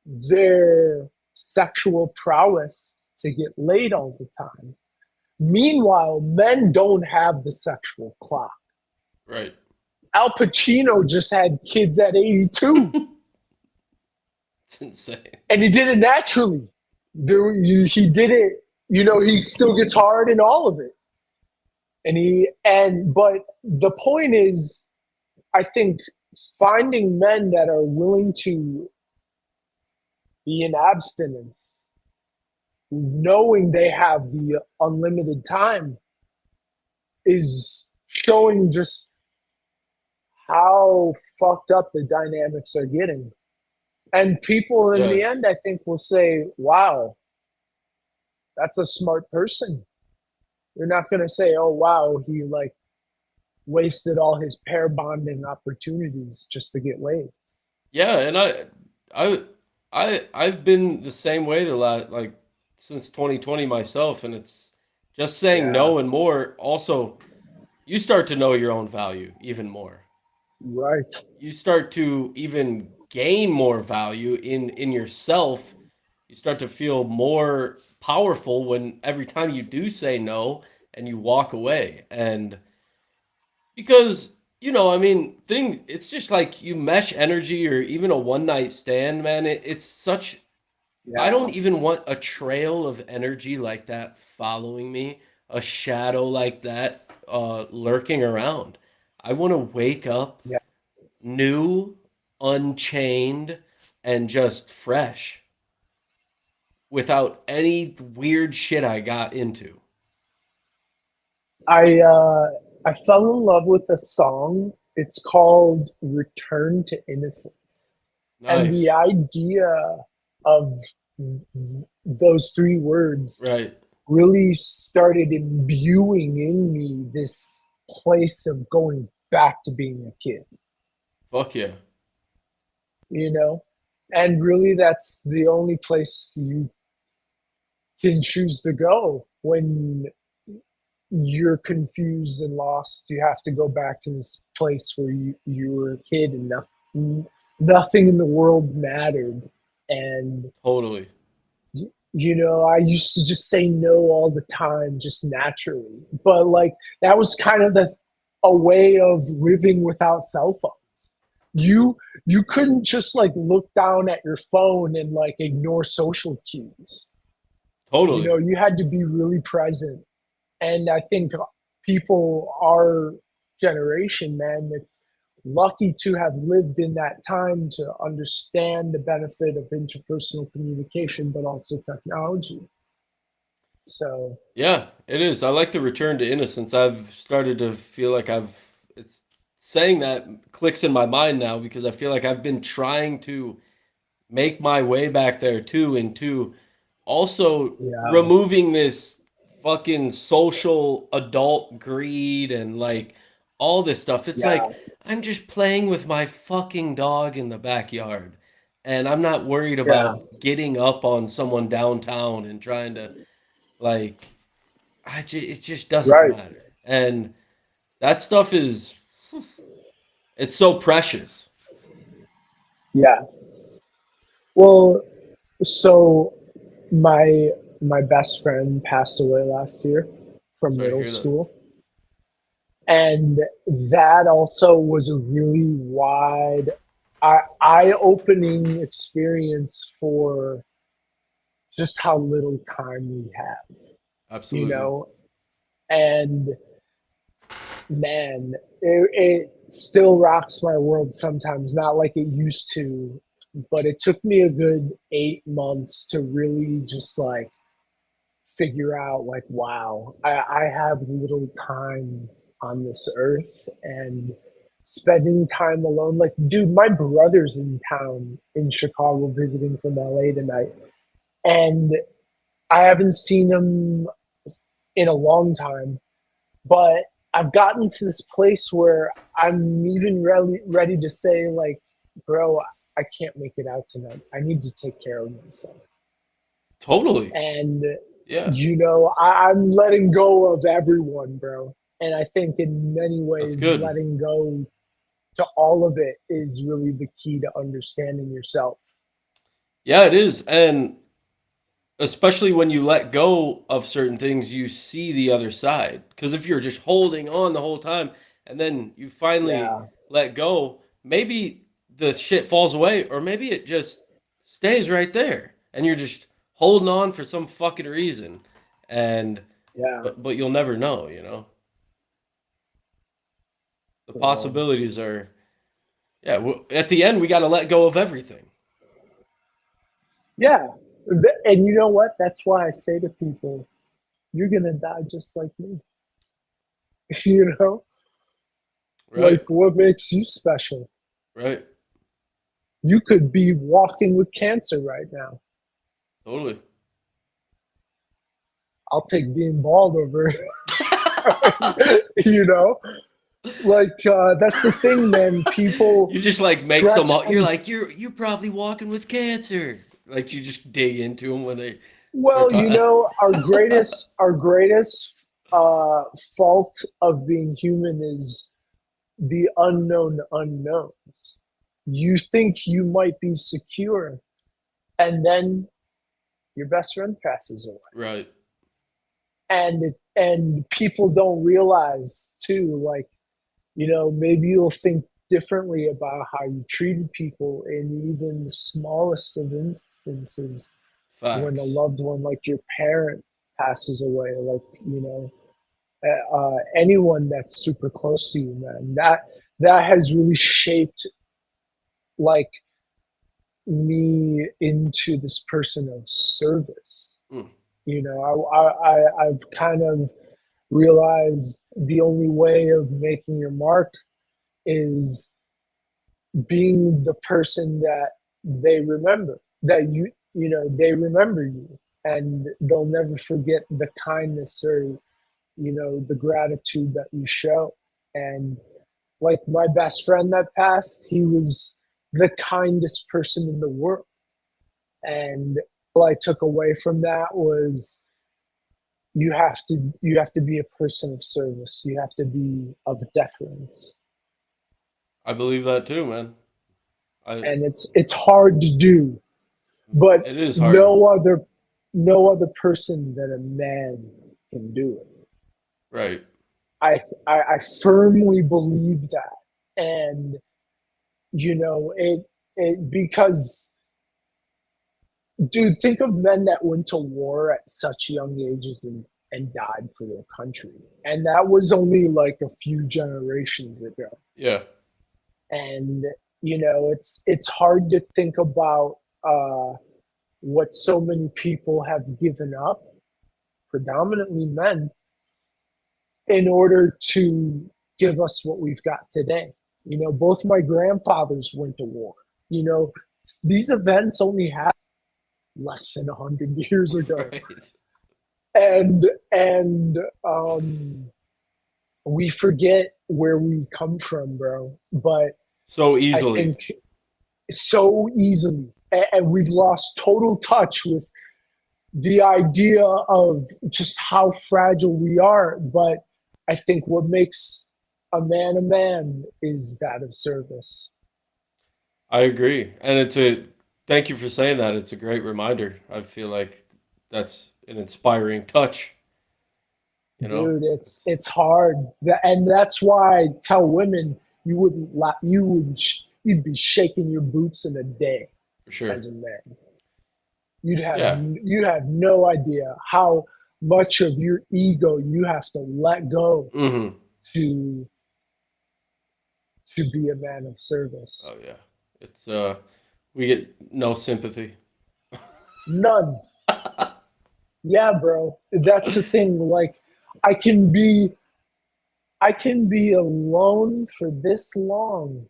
[SPEAKER 9] their sexual prowess to get laid all the time. Meanwhile, men don't have the sexual clock.
[SPEAKER 1] Right.
[SPEAKER 9] Al Pacino just had kids at 82.
[SPEAKER 1] It's insane.
[SPEAKER 9] And he did it naturally. He did it, you know, he still gets hard in all of it. But the point is, I think finding men that are willing to be in abstinence, knowing they have the unlimited time, is showing just how fucked up the dynamics are getting. And people in the end, I think, will say, wow, that's a smart person. You're not going to say, oh, wow, he like wasted all his pair bonding opportunities just to get laid.
[SPEAKER 1] Yeah, and I've been the same way since 2020 myself, and it's just saying no and more. Also, you start to know your own value even more.
[SPEAKER 9] Right.
[SPEAKER 1] You start to even gain more value in yourself. You start to feel more powerful when every time you do say no and you walk away. And because, you know, I mean, it's just like you mesh energy, or even a one night stand, man. It's such, I don't even want a trail of energy like that following me, a shadow like that lurking around. I want to wake up new, unchained, and just fresh, without any weird shit I got into.
[SPEAKER 9] I fell in love with a song. It's called Return to Innocence.
[SPEAKER 1] Nice.
[SPEAKER 9] And the idea of those 3 words really started imbuing in me this place of going back to being a kid.
[SPEAKER 1] Fuck yeah.
[SPEAKER 9] You know? And really, that's the only place you can choose to go when you're confused and lost. You have to go back to this place where you were a kid and nothing in the world mattered. And
[SPEAKER 1] totally,
[SPEAKER 9] You know, I used to just say no all the time, just naturally. But like that was kind of a way of living without cell phones. You couldn't just like look down at your phone and like ignore social cues. You
[SPEAKER 1] Totally.
[SPEAKER 9] know, you had to be really present. And I think people our generation, man, it's lucky to have lived in that time to understand the benefit of interpersonal communication, but also technology. So
[SPEAKER 1] Yeah, it is. I like the return to innocence. I've started to feel like it's saying that clicks in my mind now because I feel like I've been trying to make my way back there too, into also
[SPEAKER 9] yeah,
[SPEAKER 1] removing this fucking social adult greed and like all this stuff. It's
[SPEAKER 9] yeah,
[SPEAKER 1] like I'm just playing with my fucking dog in the backyard and I'm not worried
[SPEAKER 9] yeah,
[SPEAKER 1] about getting up on someone downtown and trying to like it just doesn't
[SPEAKER 9] right,
[SPEAKER 1] matter. And that stuff is it's so precious.
[SPEAKER 9] yeah. Well, so my my best friend passed away last year from
[SPEAKER 1] Sorry to
[SPEAKER 9] middle
[SPEAKER 1] hear that.
[SPEAKER 9] school, and that also was a really wide, eye-opening experience for just how little time we have, you
[SPEAKER 1] Absolutely.
[SPEAKER 9] know. And man, it still rocks my world sometimes, not like it used to, but it took me a good 8 months to really just like figure out like, wow, I have little time on this earth, and spending time alone. Like, dude, my brother's in town in Chicago visiting from LA tonight, and I haven't seen him in a long time, but I've gotten to this place where I'm even ready to say, like, bro, I can't make it out tonight. I need to take care of myself.
[SPEAKER 1] Totally.
[SPEAKER 9] And,
[SPEAKER 1] Yeah.
[SPEAKER 9] you know, I'm letting go of everyone, bro. And I think in many
[SPEAKER 1] That's
[SPEAKER 9] ways,
[SPEAKER 1] good.
[SPEAKER 9] letting go to all of it is really the key to understanding yourself.
[SPEAKER 1] Yeah, it is. And especially when you let go of certain things, you see the other side. Because if you're just holding on the whole time and then you finally
[SPEAKER 9] Yeah.
[SPEAKER 1] let go, maybe the shit falls away, or maybe it just stays right there and you're just holding on for some fucking reason. And
[SPEAKER 9] Yeah.
[SPEAKER 1] but you'll never know, you know. The
[SPEAKER 9] So,
[SPEAKER 1] possibilities are yeah, at the end we got to let go of everything.
[SPEAKER 9] yeah. And you know what? That's why I say to people, you're going to die just like me. You know? Like,
[SPEAKER 1] Right?
[SPEAKER 9] what makes you special?
[SPEAKER 1] Right.
[SPEAKER 9] You could be walking with cancer right now.
[SPEAKER 1] Totally.
[SPEAKER 9] I'll take being bald over, you know? Like, that's the thing, man. People
[SPEAKER 1] You just like make some.
[SPEAKER 9] stretch
[SPEAKER 1] You're
[SPEAKER 9] them.
[SPEAKER 1] like you're probably walking with cancer. Like you just dig into them when they start
[SPEAKER 9] Well, you
[SPEAKER 1] talking.
[SPEAKER 9] know, our greatest fault of being human is the unknown unknowns. You think you might be secure, and then your best friend passes away,
[SPEAKER 1] Right.
[SPEAKER 9] and people don't realize too, like, you know, maybe you'll think differently about how you treated people in even the smallest of instances when a
[SPEAKER 1] Facts.
[SPEAKER 9] loved one like your parent passes away, like, you know, anyone that's super close to you, man. That has really shaped like me into this person of service.
[SPEAKER 1] Mm.
[SPEAKER 9] You know, I've kind of realized the only way of making your mark is being the person that they remember, that you know, they remember you, and they'll never forget the kindness or, you know, the gratitude that you show. And like my best friend that passed, he was the kindest person in the world. And all I took away from that was you have to be a person of service. You have to be of deference.
[SPEAKER 1] I believe that too, man. I
[SPEAKER 9] And it's hard to do, but
[SPEAKER 1] it is hard.
[SPEAKER 9] no other no other person than a man can do it.
[SPEAKER 1] Right.
[SPEAKER 9] I firmly believe that. And, you know, it because, dude, think of men that went to war at such young ages and died for their country. And that was only like a few generations ago.
[SPEAKER 1] Yeah.
[SPEAKER 9] And, you know, it's hard to think about what so many people have given up, predominantly men, in order to give us what we've got today. You know, both my grandfathers went to war. You know, these events only happened less than 100 years ago.
[SPEAKER 1] Right.
[SPEAKER 9] And we forget where we come from, bro. But
[SPEAKER 1] So
[SPEAKER 9] I
[SPEAKER 1] easily.
[SPEAKER 9] think so easily. And we've lost total touch with the idea of just how fragile we are. But I think what makes a man is that of service.
[SPEAKER 1] I agree. And thank you for saying that. It's a great reminder. I feel like that's an inspiring touch. You know?
[SPEAKER 9] Dude, it's hard, and that's why I tell women you'd be shaking your boots in a day
[SPEAKER 1] For sure.
[SPEAKER 9] as a man. You'd have
[SPEAKER 1] Yeah.
[SPEAKER 9] no idea how much of your ego you have to let go
[SPEAKER 1] Mm-hmm.
[SPEAKER 9] to be a man of service.
[SPEAKER 1] Oh yeah. It's we get no sympathy.
[SPEAKER 9] None. Yeah, bro. That's the thing. Like, I can be alone for this long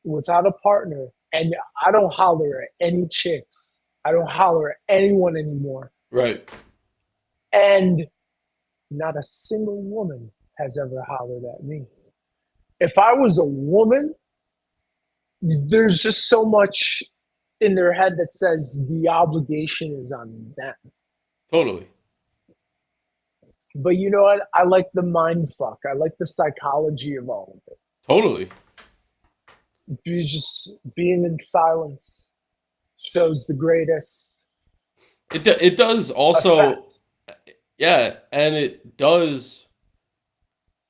[SPEAKER 9] without a partner, and I don't holler at any chicks. I don't holler at anyone anymore.
[SPEAKER 1] Right.
[SPEAKER 9] And not a single woman has ever hollered at me. If I was a woman, there's just so much in their head that says the obligation is on them.
[SPEAKER 1] Totally.
[SPEAKER 9] But you know what? I like the mind fuck. I like the psychology of all of it.
[SPEAKER 1] Totally.
[SPEAKER 9] Just being in silence shows the greatest.
[SPEAKER 1] It does also,
[SPEAKER 9] effect.
[SPEAKER 1] yeah, and it does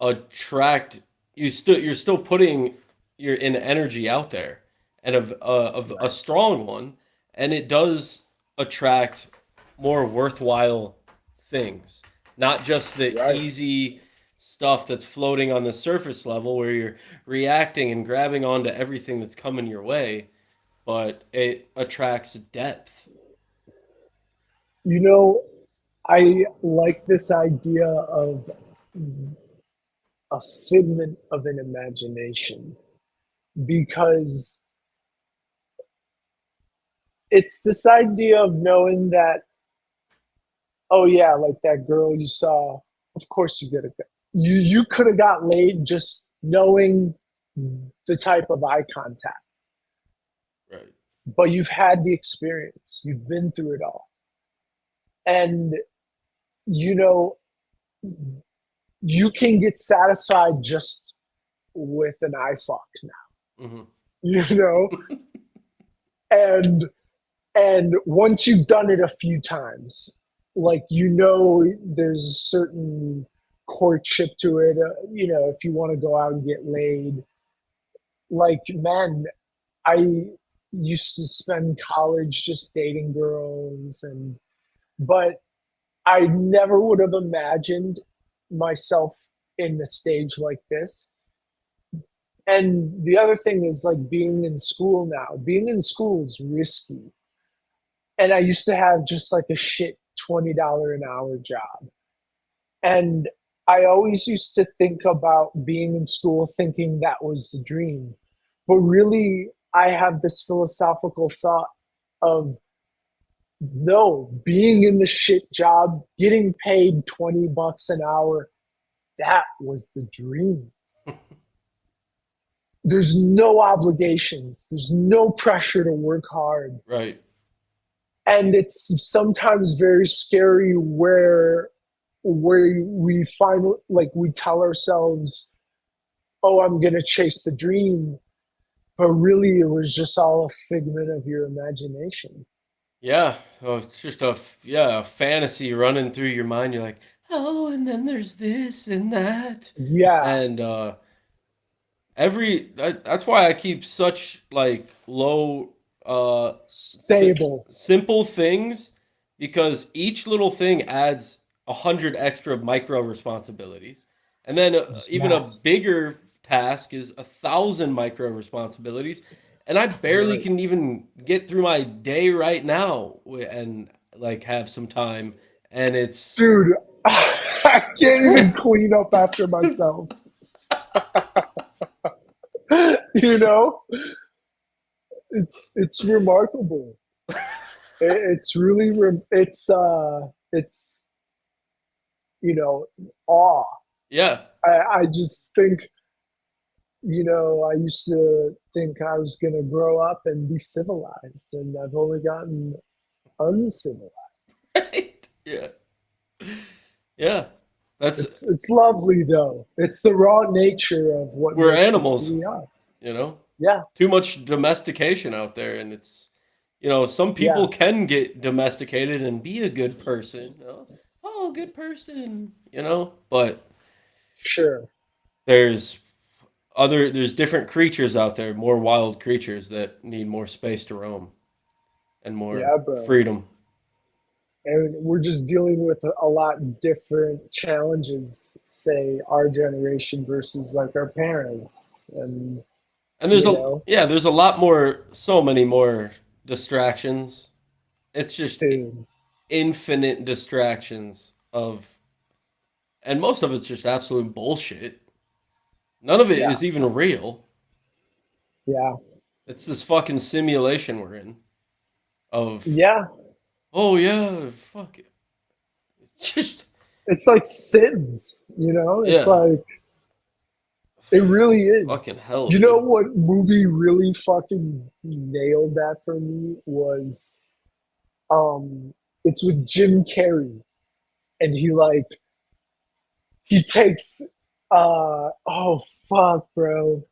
[SPEAKER 1] attract you. You're still putting your energy out there, and of a strong one, and it does attract more worthwhile things, not just the
[SPEAKER 9] Right.
[SPEAKER 1] easy stuff that's floating on the surface level where you're reacting and grabbing onto everything that's coming your way, but it attracts depth.
[SPEAKER 9] You know, I like this idea of a figment of an imagination because it's this idea of knowing that, oh yeah, like that girl you saw, of course you could have got laid just knowing the type of eye contact.
[SPEAKER 1] Right.
[SPEAKER 9] But you've had the experience. You've been through it all. And you know, you can get satisfied just with an eye fuck now.
[SPEAKER 1] Mm-hmm.
[SPEAKER 9] You know? and once you've done it a few times, like, you know, there's a certain courtship to it. You know, if you want to go out and get laid, like, man, I used to spend college just dating girls, but I never would have imagined myself in a stage like this. And the other thing is, like, being in school now. Being in school is risky. And I used to have just like a shit $20 an hour job. And I always used to think about being in school thinking that was the dream. But really, I have this philosophical thought of, no, being in the shit job, getting paid $20 an hour, that was the dream. There's no obligations. There's no pressure to work hard.
[SPEAKER 1] Right.
[SPEAKER 9] And it's sometimes very scary where we find, like, we tell ourselves, oh, I'm going to chase the dream. But really, it was just all a figment of your imagination.
[SPEAKER 1] Yeah. Oh, it's just a fantasy running through your mind. You're like, oh, and then there's this and that,
[SPEAKER 9] Yeah,
[SPEAKER 1] and that's why I keep such like low
[SPEAKER 9] stable.
[SPEAKER 1] simple things, because each little thing adds 100 extra micro responsibilities, and then even a
[SPEAKER 9] Yes.
[SPEAKER 1] bigger task is 1,000 micro responsibilities, and I barely
[SPEAKER 9] Right.
[SPEAKER 1] can even get through my day right now and like have some time, and it's
[SPEAKER 9] Dude, I can't even clean up after myself. You know? It's remarkable. It's really it's awe.
[SPEAKER 1] yeah.
[SPEAKER 9] I just think, I used to think I was gonna grow up and be civilized, and I've only gotten uncivilized.
[SPEAKER 1] Yeah. Yeah. That's
[SPEAKER 9] It's lovely though. It's the raw nature of what
[SPEAKER 1] We're
[SPEAKER 9] makes us who
[SPEAKER 1] animals,
[SPEAKER 9] we are.
[SPEAKER 1] you know?
[SPEAKER 9] Yeah,
[SPEAKER 1] Too much domestication out there, and it's some
[SPEAKER 9] yeah,
[SPEAKER 1] people can get domesticated and be a good person. Oh, good person, but
[SPEAKER 9] sure.
[SPEAKER 1] there's there's different creatures out there, more wild creatures that need more space to roam and more
[SPEAKER 9] Yeah, bro.
[SPEAKER 1] freedom.
[SPEAKER 9] And we're just dealing with a lot different challenges, say our generation versus like our parents, and
[SPEAKER 1] And
[SPEAKER 9] you know,
[SPEAKER 1] there's a lot more, so many more distractions. It's just
[SPEAKER 9] dude,
[SPEAKER 1] infinite distractions and most of it's just absolute bullshit. None of it
[SPEAKER 9] yeah,
[SPEAKER 1] is even real.
[SPEAKER 9] yeah,
[SPEAKER 1] It's this fucking simulation we're in of,
[SPEAKER 9] yeah.
[SPEAKER 1] oh yeah, fuck it. Just,
[SPEAKER 9] It's like Sims, It's
[SPEAKER 1] yeah,
[SPEAKER 9] like it really
[SPEAKER 1] fucking
[SPEAKER 9] is.
[SPEAKER 1] hell,
[SPEAKER 9] You know
[SPEAKER 1] dude.
[SPEAKER 9] what movie really fucking nailed that for me was it's with Jim Carrey, and he takes oh fuck, bro.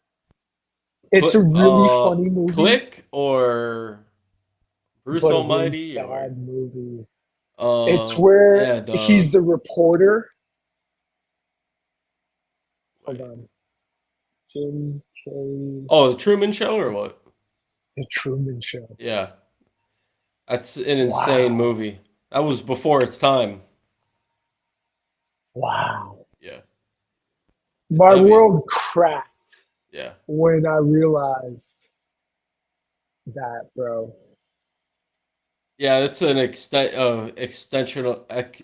[SPEAKER 9] It's a really funny movie,
[SPEAKER 1] Click or Bruce
[SPEAKER 9] but a really
[SPEAKER 1] Almighty or,
[SPEAKER 9] sad movie. It's where
[SPEAKER 1] yeah,
[SPEAKER 9] he's the reporter. Hold
[SPEAKER 1] wait.
[SPEAKER 9] on. Jim Carrey,
[SPEAKER 1] Oh, the Truman Show or what?
[SPEAKER 9] The Truman Show.
[SPEAKER 1] Yeah, that's an insane
[SPEAKER 9] Wow.
[SPEAKER 1] movie. That was before its time.
[SPEAKER 9] Wow.
[SPEAKER 1] Yeah, it's
[SPEAKER 9] My
[SPEAKER 1] heavy.
[SPEAKER 9] world cracked
[SPEAKER 1] Yeah.
[SPEAKER 9] when I realized that, bro.
[SPEAKER 1] Yeah, it's an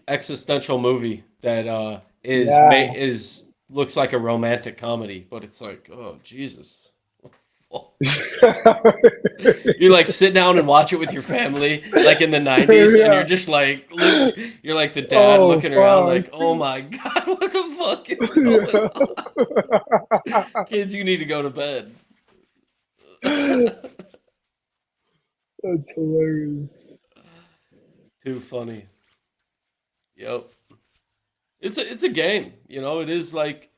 [SPEAKER 1] existential movie that
[SPEAKER 9] Yeah.
[SPEAKER 1] is looks like a romantic comedy, but it's like, oh Jesus. You like sit down and watch it with your family, like in the 90s, and you're
[SPEAKER 9] Yeah.
[SPEAKER 1] just like you're like the dad
[SPEAKER 9] Oh,
[SPEAKER 1] looking around
[SPEAKER 9] fuck.
[SPEAKER 1] like, oh my God, what the fuck is going
[SPEAKER 9] Yeah.
[SPEAKER 1] on? Kids, you need to go to bed.
[SPEAKER 9] That's hilarious.
[SPEAKER 1] Too funny. Yep. It's a game, it is like,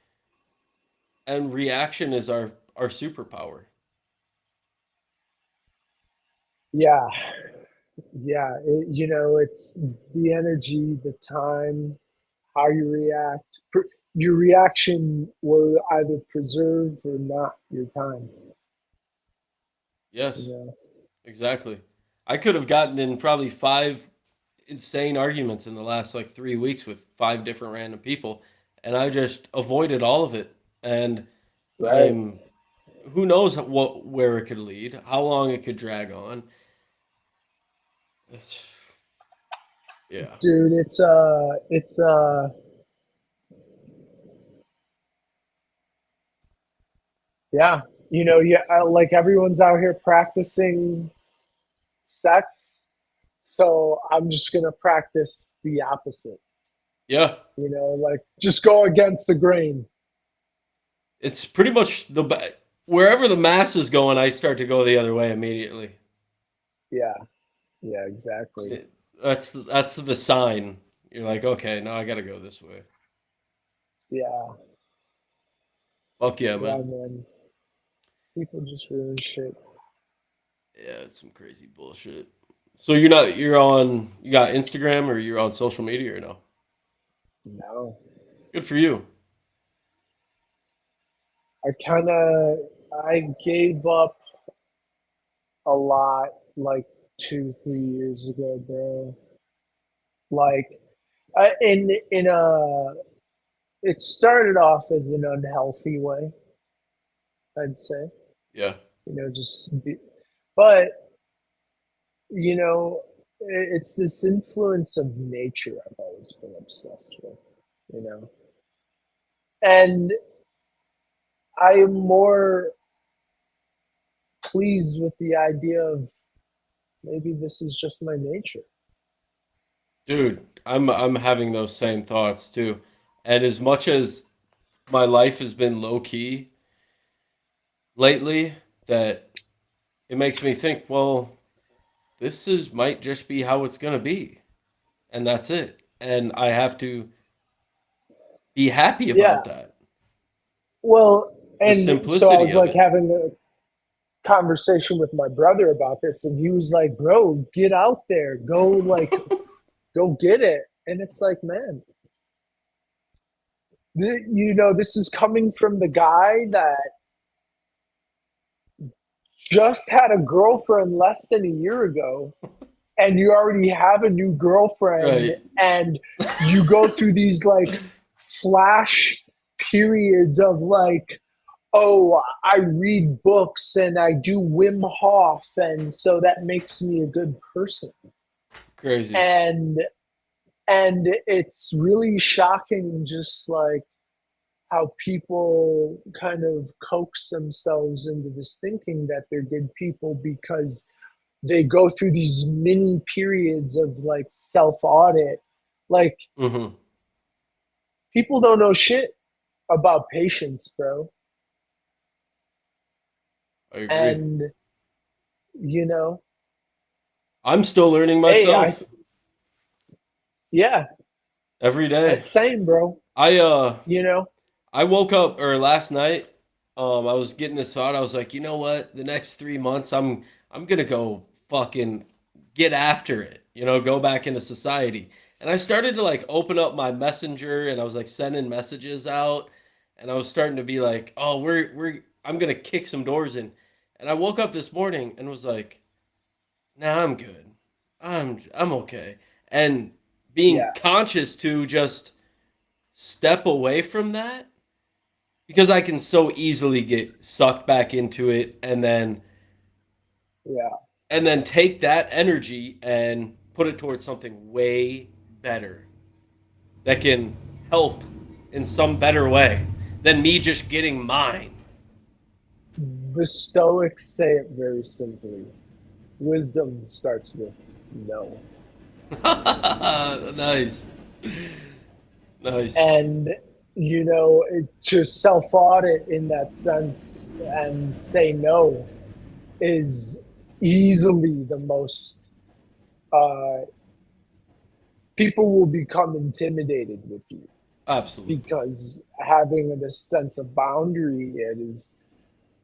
[SPEAKER 1] and reaction is our superpower.
[SPEAKER 9] Yeah. Yeah. It's the energy, the time, how you react. Your reaction will either preserve or not your time. You
[SPEAKER 1] Yes,
[SPEAKER 9] know?
[SPEAKER 1] exactly. I could have gotten in probably five insane arguments in the last like 3 weeks with five different random people, and I just avoided all of it. And
[SPEAKER 9] Right.
[SPEAKER 1] I'm who knows where it could lead, how long it could drag on. It's, yeah,
[SPEAKER 9] Dude, yeah. Yeah, like everyone's out here practicing sex, so I'm just gonna practice the opposite.
[SPEAKER 1] yeah.
[SPEAKER 9] Like just go against the grain.
[SPEAKER 1] It's pretty much wherever the mass is going, I start to go the other way immediately.
[SPEAKER 9] Yeah, yeah, exactly.
[SPEAKER 1] That's the sign. You're like, okay, now I got to go this way.
[SPEAKER 9] Yeah,
[SPEAKER 1] Fuck yeah,
[SPEAKER 9] yeah,
[SPEAKER 1] man.
[SPEAKER 9] man. People just ruin shit.
[SPEAKER 1] Yeah, it's some crazy bullshit. So you're not you got Instagram or you're on social media or no?
[SPEAKER 9] No.
[SPEAKER 1] Good for you.
[SPEAKER 9] I gave up a lot like 2, 3 years ago, bro. Like, in a it started off as an unhealthy way, I'd say.
[SPEAKER 1] Yeah.
[SPEAKER 9] But you know, it's this influence of nature I've always been obsessed with, you know. And I am more pleased with the idea of maybe this is just my nature.
[SPEAKER 1] Dude, I'm having those same thoughts too. And as much as my life has been low key lately, that it makes me think, well, this is might just be how it's gonna be. And that's it. And I have to be happy
[SPEAKER 9] Yeah.
[SPEAKER 1] about that.
[SPEAKER 9] Well,
[SPEAKER 1] The
[SPEAKER 9] and so I
[SPEAKER 1] simplicity
[SPEAKER 9] was
[SPEAKER 1] of
[SPEAKER 9] like
[SPEAKER 1] it.
[SPEAKER 9] having a conversation with my brother about this, and he was like, "Bro, get out there, go get it." And it's like, man, this is coming from the guy that just had a girlfriend less than a year ago, and you already have a new girlfriend,
[SPEAKER 1] Right.
[SPEAKER 9] and you go through these like flash periods of like, oh, I read books and I do Wim Hof, and so that makes me a good person.
[SPEAKER 1] Crazy.
[SPEAKER 9] And it's really shocking, just like how people kind of coax themselves into this thinking that they're good people because they go through these mini periods of like self audit. Like,
[SPEAKER 1] Mm-hmm.
[SPEAKER 9] people don't know shit about patience, bro.
[SPEAKER 1] I agree.
[SPEAKER 9] And you know,
[SPEAKER 1] I'm still learning
[SPEAKER 9] hey,
[SPEAKER 1] myself
[SPEAKER 9] yeah,
[SPEAKER 1] every day.
[SPEAKER 9] that's same, bro.
[SPEAKER 1] I
[SPEAKER 9] You know,
[SPEAKER 1] I woke up or last night, I was getting this thought. I was like, you know what? The next 3 months, I'm gonna go fucking get after it. You know, go back into society. And I started to like open up my messenger, and I was like sending messages out, and I was starting to be like, oh, we're I'm gonna kick some doors in. And I woke up this morning and was like, nah, I'm good. I'm okay. And being
[SPEAKER 9] yeah,
[SPEAKER 1] conscious to just step away from that because I can so easily get sucked back into it
[SPEAKER 9] yeah.
[SPEAKER 1] and then take that energy and put it towards something way better that can help in some better way than me just getting mine.
[SPEAKER 9] The Stoics say it very simply. Wisdom starts with no.
[SPEAKER 1] Nice. Nice.
[SPEAKER 9] And, to self audit in that sense and say no is easily the most, uh, people will become intimidated with you
[SPEAKER 1] Absolutely.
[SPEAKER 9] because having this sense of boundary, it is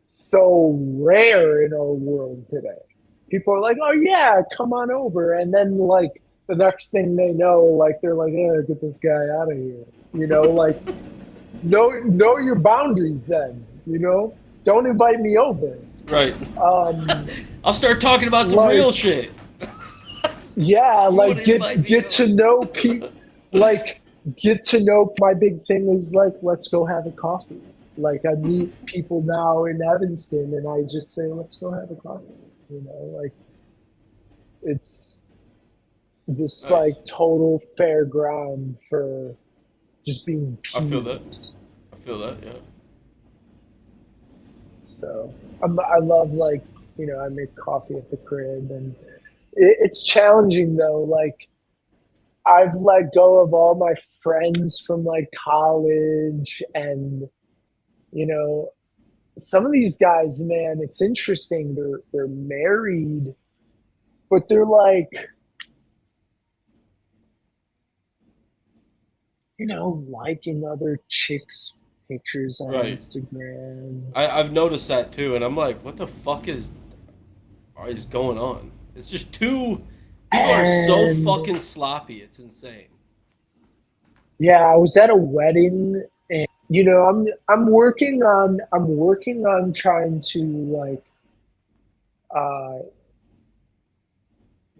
[SPEAKER 9] so rare in our world today. People are like, "Oh yeah, come on over," and then like the next thing they know, like they're like, "Oh, get this guy out of here." Like know your boundaries. Then don't invite me over.
[SPEAKER 1] Right.
[SPEAKER 9] Um,
[SPEAKER 1] I'll start talking about some
[SPEAKER 9] like
[SPEAKER 1] real shit.
[SPEAKER 9] yeah,
[SPEAKER 1] You
[SPEAKER 9] like
[SPEAKER 1] want to invite me
[SPEAKER 9] get to know people. Like get to know. My big thing is like, let's go have a coffee. Like I meet people now in Evanston, and I just say, let's go have a coffee. Like it's this like
[SPEAKER 1] Nice.
[SPEAKER 9] total fair ground for just being
[SPEAKER 1] I feel that.
[SPEAKER 9] peers.
[SPEAKER 1] I feel that, yeah.
[SPEAKER 9] So I love like I make coffee at the crib, and it's challenging though. Like I've let go of all my friends from like college, and you know some of these guys, man, it's interesting. They're married, but they're like, liking other chicks' pictures on
[SPEAKER 1] Right.
[SPEAKER 9] Instagram.
[SPEAKER 1] I've noticed that too, and I'm like, what the fuck is going on? It's just too People are so
[SPEAKER 9] And
[SPEAKER 1] fucking sloppy. It's insane.
[SPEAKER 9] yeah, I was at a wedding, and I'm working on trying to like, uh,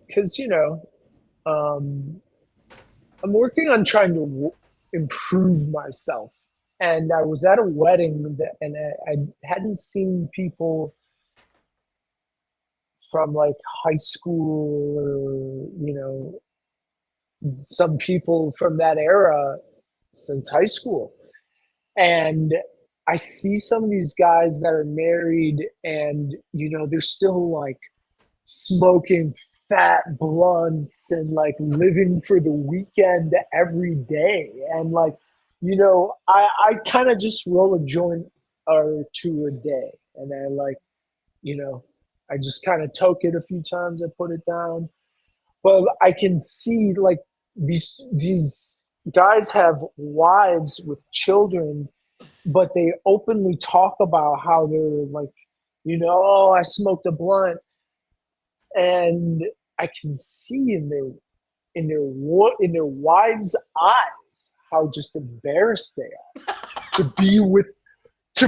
[SPEAKER 9] because um, I'm working on trying to improve myself. And I was at a wedding and I hadn't seen people from like high school or some people from that era since high school. And I see some of these guys that are married and they're still like smoking fat blunts and like living for the weekend every day. And like, I kind of just roll a joint or two a day. And I like, you know, I just kind of toke it a few times. I put it down. But I can see like these guys have wives with children, but they openly talk about how they're like, oh, I smoked a blunt, and I can see in their wives' eyes how just embarrassed they are to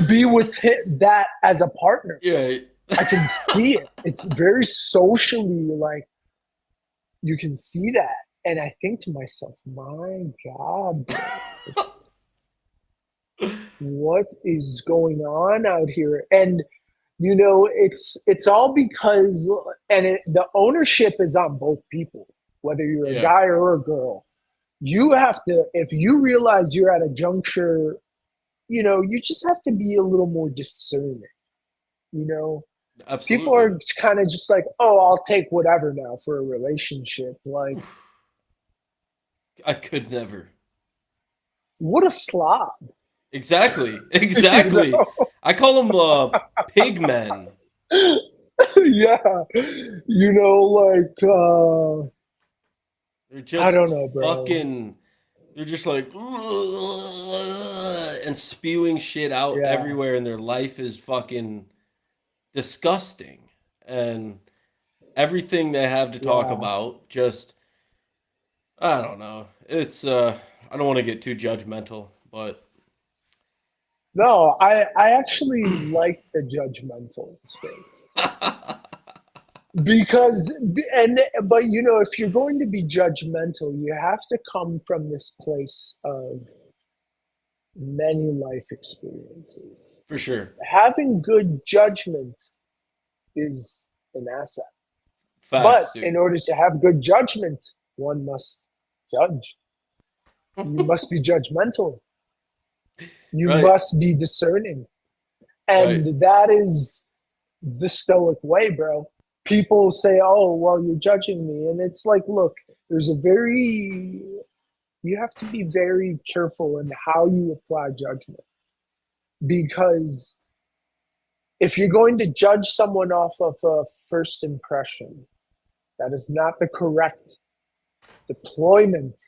[SPEAKER 9] be with that as a partner.
[SPEAKER 1] Yeah.
[SPEAKER 9] I can see it. It's very socially like you can see that, and I think to myself, my God, what is going on out here? And it's all because, the ownership is on both people, whether you're a
[SPEAKER 1] Yeah.
[SPEAKER 9] guy or a girl. You have to, if you realize you're at a juncture, you just have to be a little more discerning. People
[SPEAKER 1] Absolutely.
[SPEAKER 9] are kind of just like, oh, I'll take whatever now for a relationship. Like,
[SPEAKER 1] I could never.
[SPEAKER 9] what a slob.
[SPEAKER 1] Exactly.
[SPEAKER 9] You
[SPEAKER 1] Exactly.
[SPEAKER 9] know?
[SPEAKER 1] I call them pig men.
[SPEAKER 9] Yeah. Like,
[SPEAKER 1] They're
[SPEAKER 9] I
[SPEAKER 1] just
[SPEAKER 9] don't know, bro.
[SPEAKER 1] fucking. They're just like and spewing shit out
[SPEAKER 9] Yeah.
[SPEAKER 1] everywhere, and their life is fucking disgusting. And everything they have to talk
[SPEAKER 9] Yeah.
[SPEAKER 1] about, just I don't know. It's I don't want to get too judgmental, but
[SPEAKER 9] No, I actually like the judgmental space because, but if you're going to be judgmental, you have to come from this place of many life experiences.
[SPEAKER 1] for sure.
[SPEAKER 9] Having good judgment is an asset. But
[SPEAKER 1] Facts,
[SPEAKER 9] in
[SPEAKER 1] dude.
[SPEAKER 9] order to have good judgment, one must judge. You must be judgmental. You
[SPEAKER 1] Right.
[SPEAKER 9] must be discerning.
[SPEAKER 1] Right.
[SPEAKER 9] And that is the stoic way, bro. People say, oh, well, you're judging me. And it's like, look, you have to be very careful in how you apply judgment. Because if you're going to judge someone off of a first impression, that is not the correct deployment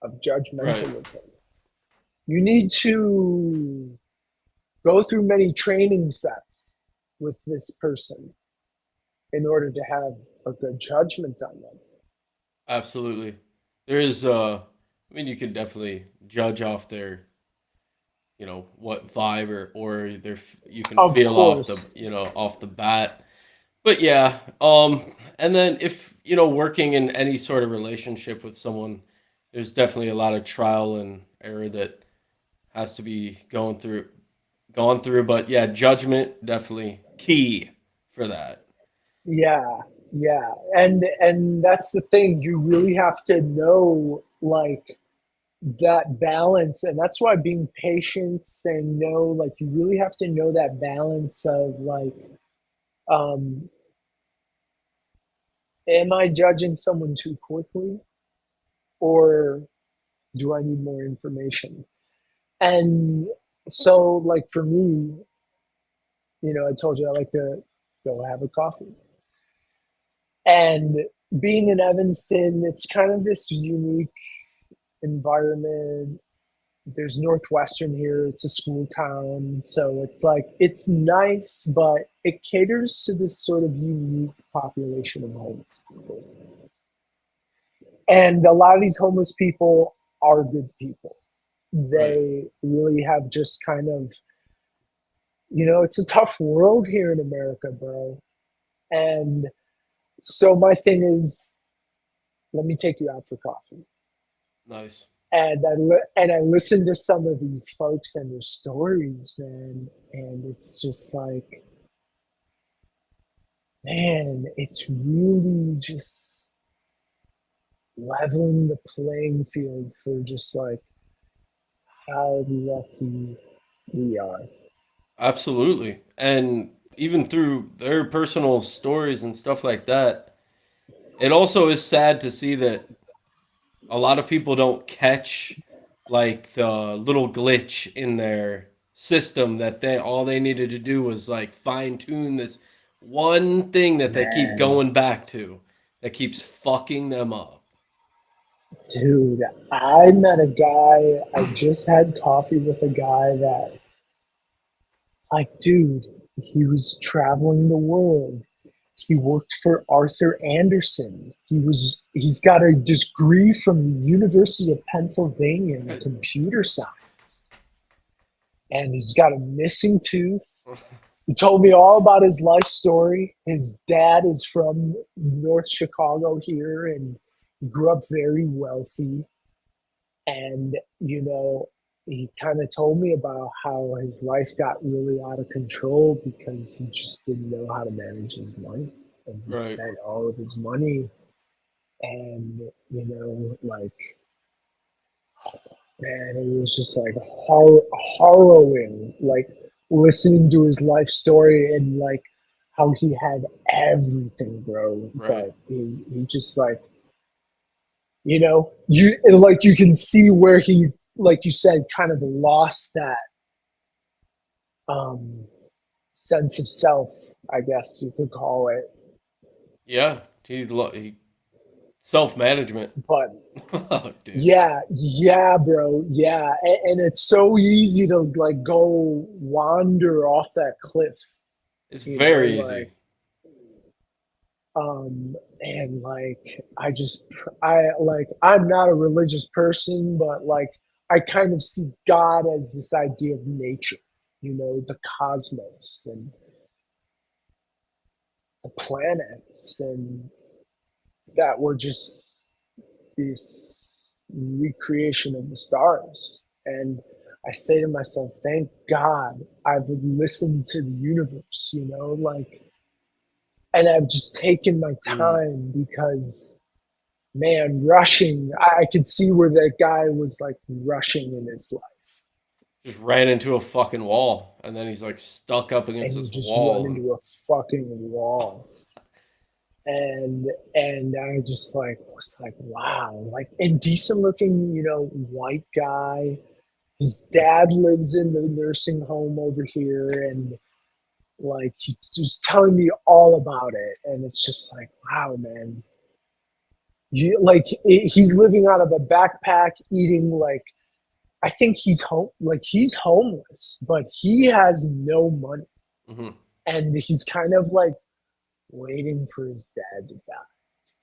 [SPEAKER 9] of
[SPEAKER 1] Right.
[SPEAKER 9] judgmentalism. You need to go through many training sets with this person in order to have a good judgment on them.
[SPEAKER 1] Absolutely. There is I mean you can definitely judge off their what vibe or you can
[SPEAKER 9] Of
[SPEAKER 1] feel off the
[SPEAKER 9] course.
[SPEAKER 1] off the bat. But yeah, and then if working in any sort of relationship with someone, there's definitely a lot of trial and error that has to be gone through. But yeah, judgment definitely key for that.
[SPEAKER 9] Yeah, yeah. And that's the thing. You really have to know like that balance. And that's why being patient and like you really have to know that balance of like, um, am I judging someone too quickly or do I need more information? And so, like for me, I told you I like to go have a coffee. And being in Evanston, it's kind of this unique environment. There's Northwestern here, it's a school town. So it's like, it's nice, but it caters to this sort of unique population of homeless people. And a lot of these homeless people are good people.
[SPEAKER 1] Right.
[SPEAKER 9] They really have just kind of, it's a tough world here in America, bro. And so my thing is, let me take you out for coffee.
[SPEAKER 1] Nice.
[SPEAKER 9] And I listen to some of these folks and their stories, man, and it's just like, man, it's really just leveling the playing field for just like how lucky we are.
[SPEAKER 1] Absolutely. And even through their personal stories and stuff like that, it also is sad to see that a lot of people don't catch like the little glitch in their system that they all they needed to do was like fine tune this one thing that they keep
[SPEAKER 9] Man,
[SPEAKER 1] going back to that keeps fucking them up.
[SPEAKER 9] dude, I met a guy, I just had coffee with a guy that, like, dude, he was traveling the world. He worked for Arthur Anderson. He's got a degree from the University of Pennsylvania in computer science. And he's got a missing tooth. He told me all about his life story. His dad is from North Chicago here and he grew up very wealthy. And, he kind of told me about how his life got really out of control because he just didn't know how to manage his money. And he
[SPEAKER 1] Right.
[SPEAKER 9] spent all of his money. And, like, man, it was just like harrowing, like listening to his life story and like how he had everything, bro.
[SPEAKER 1] Right.
[SPEAKER 9] But he just like, you can see where he, like you said, kind of lost that sense of self, I guess you could call it.
[SPEAKER 1] Yeah. He self-management.
[SPEAKER 9] But
[SPEAKER 1] Oh, dude.
[SPEAKER 9] yeah, bro, yeah, and it's so easy to like go wander off that cliff.
[SPEAKER 1] It's very
[SPEAKER 9] Like,
[SPEAKER 1] easy.
[SPEAKER 9] and like I'm not a religious person, but like I kind of see God as this idea of nature, the cosmos and the planets, and that we're just this recreation of the stars. And I say to myself, thank God I would listen to the universe, like, and I've just taken my time because, man, rushing, I could see where that guy was like rushing in his life.
[SPEAKER 1] Just ran into a fucking wall and then he's like stuck up
[SPEAKER 9] And
[SPEAKER 1] against
[SPEAKER 9] he
[SPEAKER 1] this
[SPEAKER 9] just run
[SPEAKER 1] wall.
[SPEAKER 9] into a fucking wall. And I just like was like, wow, like, and decent looking, white guy. His dad lives in the nursing home over here, and like he was telling me all about it, and it's just like, wow, man. He's living out of a backpack, eating like, I think he's homeless, but he has no money, and he's kind of like waiting for his dad to die.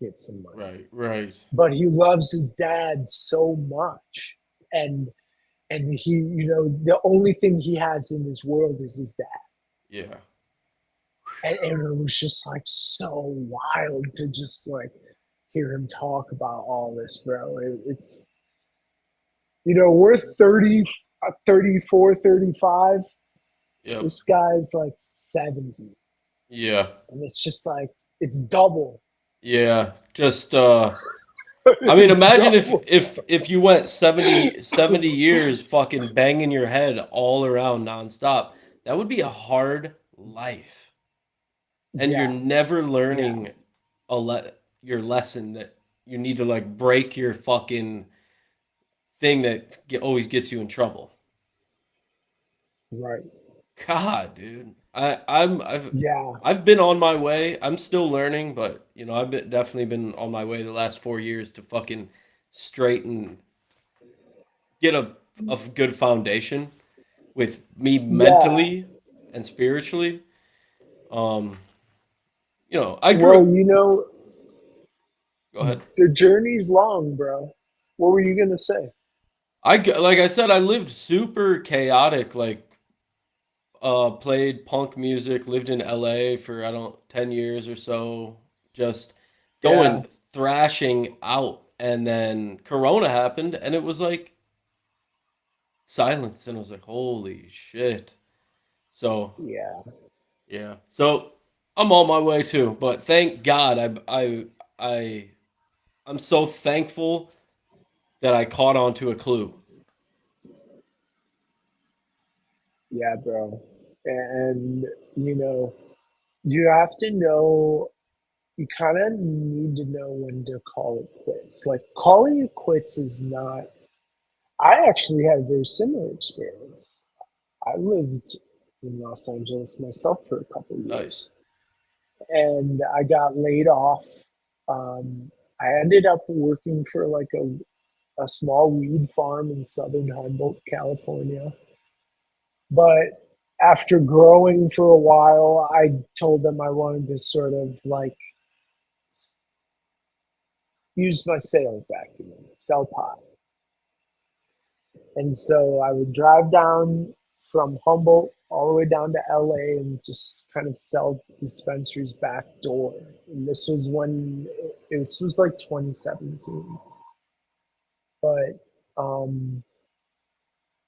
[SPEAKER 9] Get some money.
[SPEAKER 1] Right.
[SPEAKER 9] But he loves his dad so much. And he, the only thing he has in this world is his dad.
[SPEAKER 1] Yeah.
[SPEAKER 9] And it was just like so wild to just like hear him talk about all this, bro. It's, we're 30, 34, 35.
[SPEAKER 1] Yep.
[SPEAKER 9] This guy's like 70.
[SPEAKER 1] Yeah.
[SPEAKER 9] And it's just like, it's double.
[SPEAKER 1] Yeah, just I mean, imagine if you went 70 years fucking banging your head all around nonstop. That would be a hard life. And you're never learning your lesson that you need to like break your fucking thing that always gets you in trouble.
[SPEAKER 9] Right.
[SPEAKER 1] God, dude.
[SPEAKER 9] Yeah.
[SPEAKER 1] I've been on my way. I'm still learning, but definitely been on my way the last 4 years to fucking straighten, get a good foundation with me mentally and spiritually. I grew.
[SPEAKER 9] Well,
[SPEAKER 1] Go ahead.
[SPEAKER 9] The journey's long, bro. What were you gonna say?
[SPEAKER 1] Like I said, I lived super chaotic. Like, played punk music, lived in LA for 10 years or so, just
[SPEAKER 9] Yeah,
[SPEAKER 1] going thrashing out. And then Corona happened, and it was like silence, and I was like, holy shit. So
[SPEAKER 9] yeah,
[SPEAKER 1] yeah, so I'm on my way too. But thank God, I I'm so thankful that I caught on to a clue.
[SPEAKER 9] yeah, bro. And you know, you have to know. You kind of need to know when to call it quits. Like calling it quits is not. I actually had a very similar experience. I lived in Los Angeles myself for a couple of
[SPEAKER 1] Nice.
[SPEAKER 9] years, and I got laid off. I ended up working for like a small weed farm in southern Humboldt, California. But after growing for a while, I told them I wanted to sort of like use my sales acumen, sell pot. And so I would drive down from Humboldt all the way down to LA and just kind of sell dispensaries back door. And this was when this was like 2017. But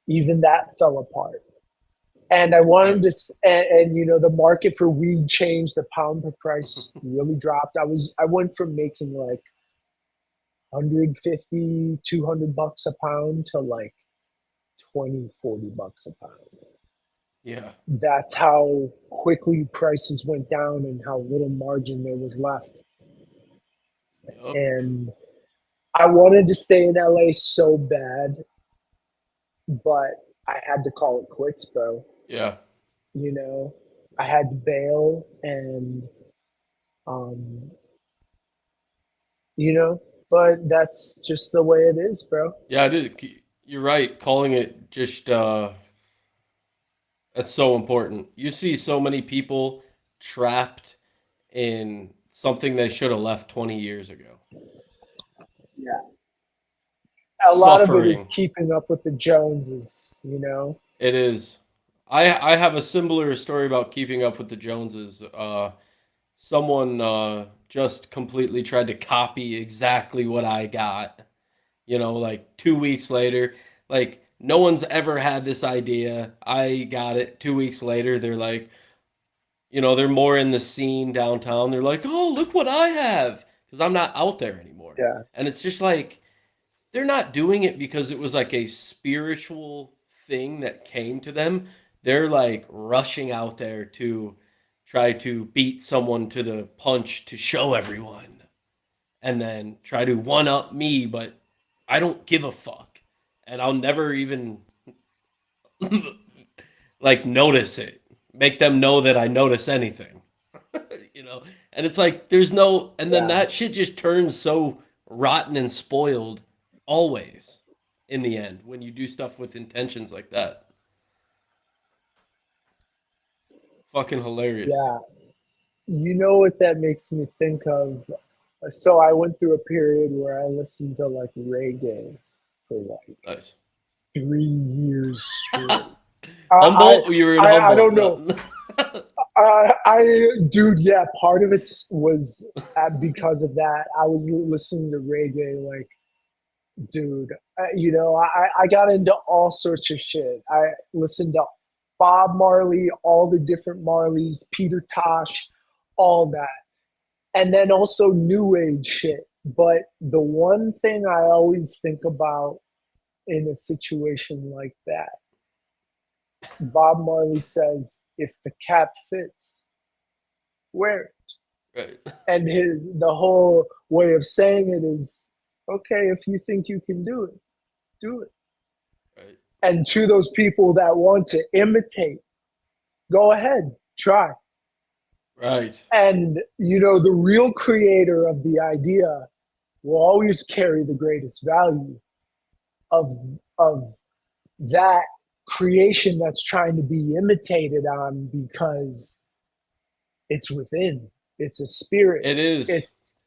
[SPEAKER 9] even that fell apart. And I wanted
[SPEAKER 1] Right.
[SPEAKER 9] to, and you know, the market for weed changed. The pound per price really dropped. I went from making like 150, $200 a pound to like 20, $40 a pound.
[SPEAKER 1] Yeah.
[SPEAKER 9] That's how quickly prices went down and how little margin there was left.
[SPEAKER 1] Yep.
[SPEAKER 9] And I wanted to stay in LA so bad, but I had to call it quits, bro.
[SPEAKER 1] Yeah.
[SPEAKER 9] You know, I had to bail and, um, you know, but that's just the way it is, bro.
[SPEAKER 1] Yeah, I did. You're right. Calling it just that's so important. You see so many people trapped in something they should have left 20 years ago.
[SPEAKER 9] Yeah. A lot of it is
[SPEAKER 1] Suffering.
[SPEAKER 9] keeping up with the Joneses, you know?
[SPEAKER 1] It is. I have a similar story about keeping up with the Joneses. Someone just completely tried to copy exactly what I got. Like 2 weeks later, like no one's ever had this idea. I got it 2 weeks later. They're like, they're more in the scene downtown. They're like, oh, look what I have. Because I'm not out there anymore.
[SPEAKER 9] Yeah.
[SPEAKER 1] And it's just like, they're not doing it because it was like a spiritual thing that came to them. They're like rushing out there to try to beat someone to the punch to show everyone and then try to one up me, but I don't give a fuck. And I'll never even like notice it. Make them know that I notice anything. you know? And it's like there's no and then
[SPEAKER 9] Yeah.
[SPEAKER 1] that shit just turns so rotten and spoiled always in the end when you do stuff with intentions like that. Fucking hilarious.
[SPEAKER 9] Yeah. You know what that makes me think of? So I went through a period where I listened to like reggae for like
[SPEAKER 1] Nice.
[SPEAKER 9] 3 years straight.
[SPEAKER 1] Humboldt? You were in
[SPEAKER 9] I
[SPEAKER 1] Humboldt.
[SPEAKER 9] don't know. Dude, yeah, part of it was because of that. I was listening to reggae, like, dude, I got into all sorts of shit. I listened to Bob Marley, all the different Marleys, Peter Tosh, all that. And then also new age shit. But the one thing I always think about in a situation like that, Bob Marley says, if the cap fits, wear it.
[SPEAKER 1] Right.
[SPEAKER 9] And the whole way of saying it is, okay, if you think you can do it, do it.
[SPEAKER 1] Right.
[SPEAKER 9] And to those people that want to imitate, go ahead, try.
[SPEAKER 1] Right.
[SPEAKER 9] And the real creator of the idea will always carry the greatest value of that creation that's trying to be imitated on, because it's within. It's a spirit.
[SPEAKER 1] It is.
[SPEAKER 9] It's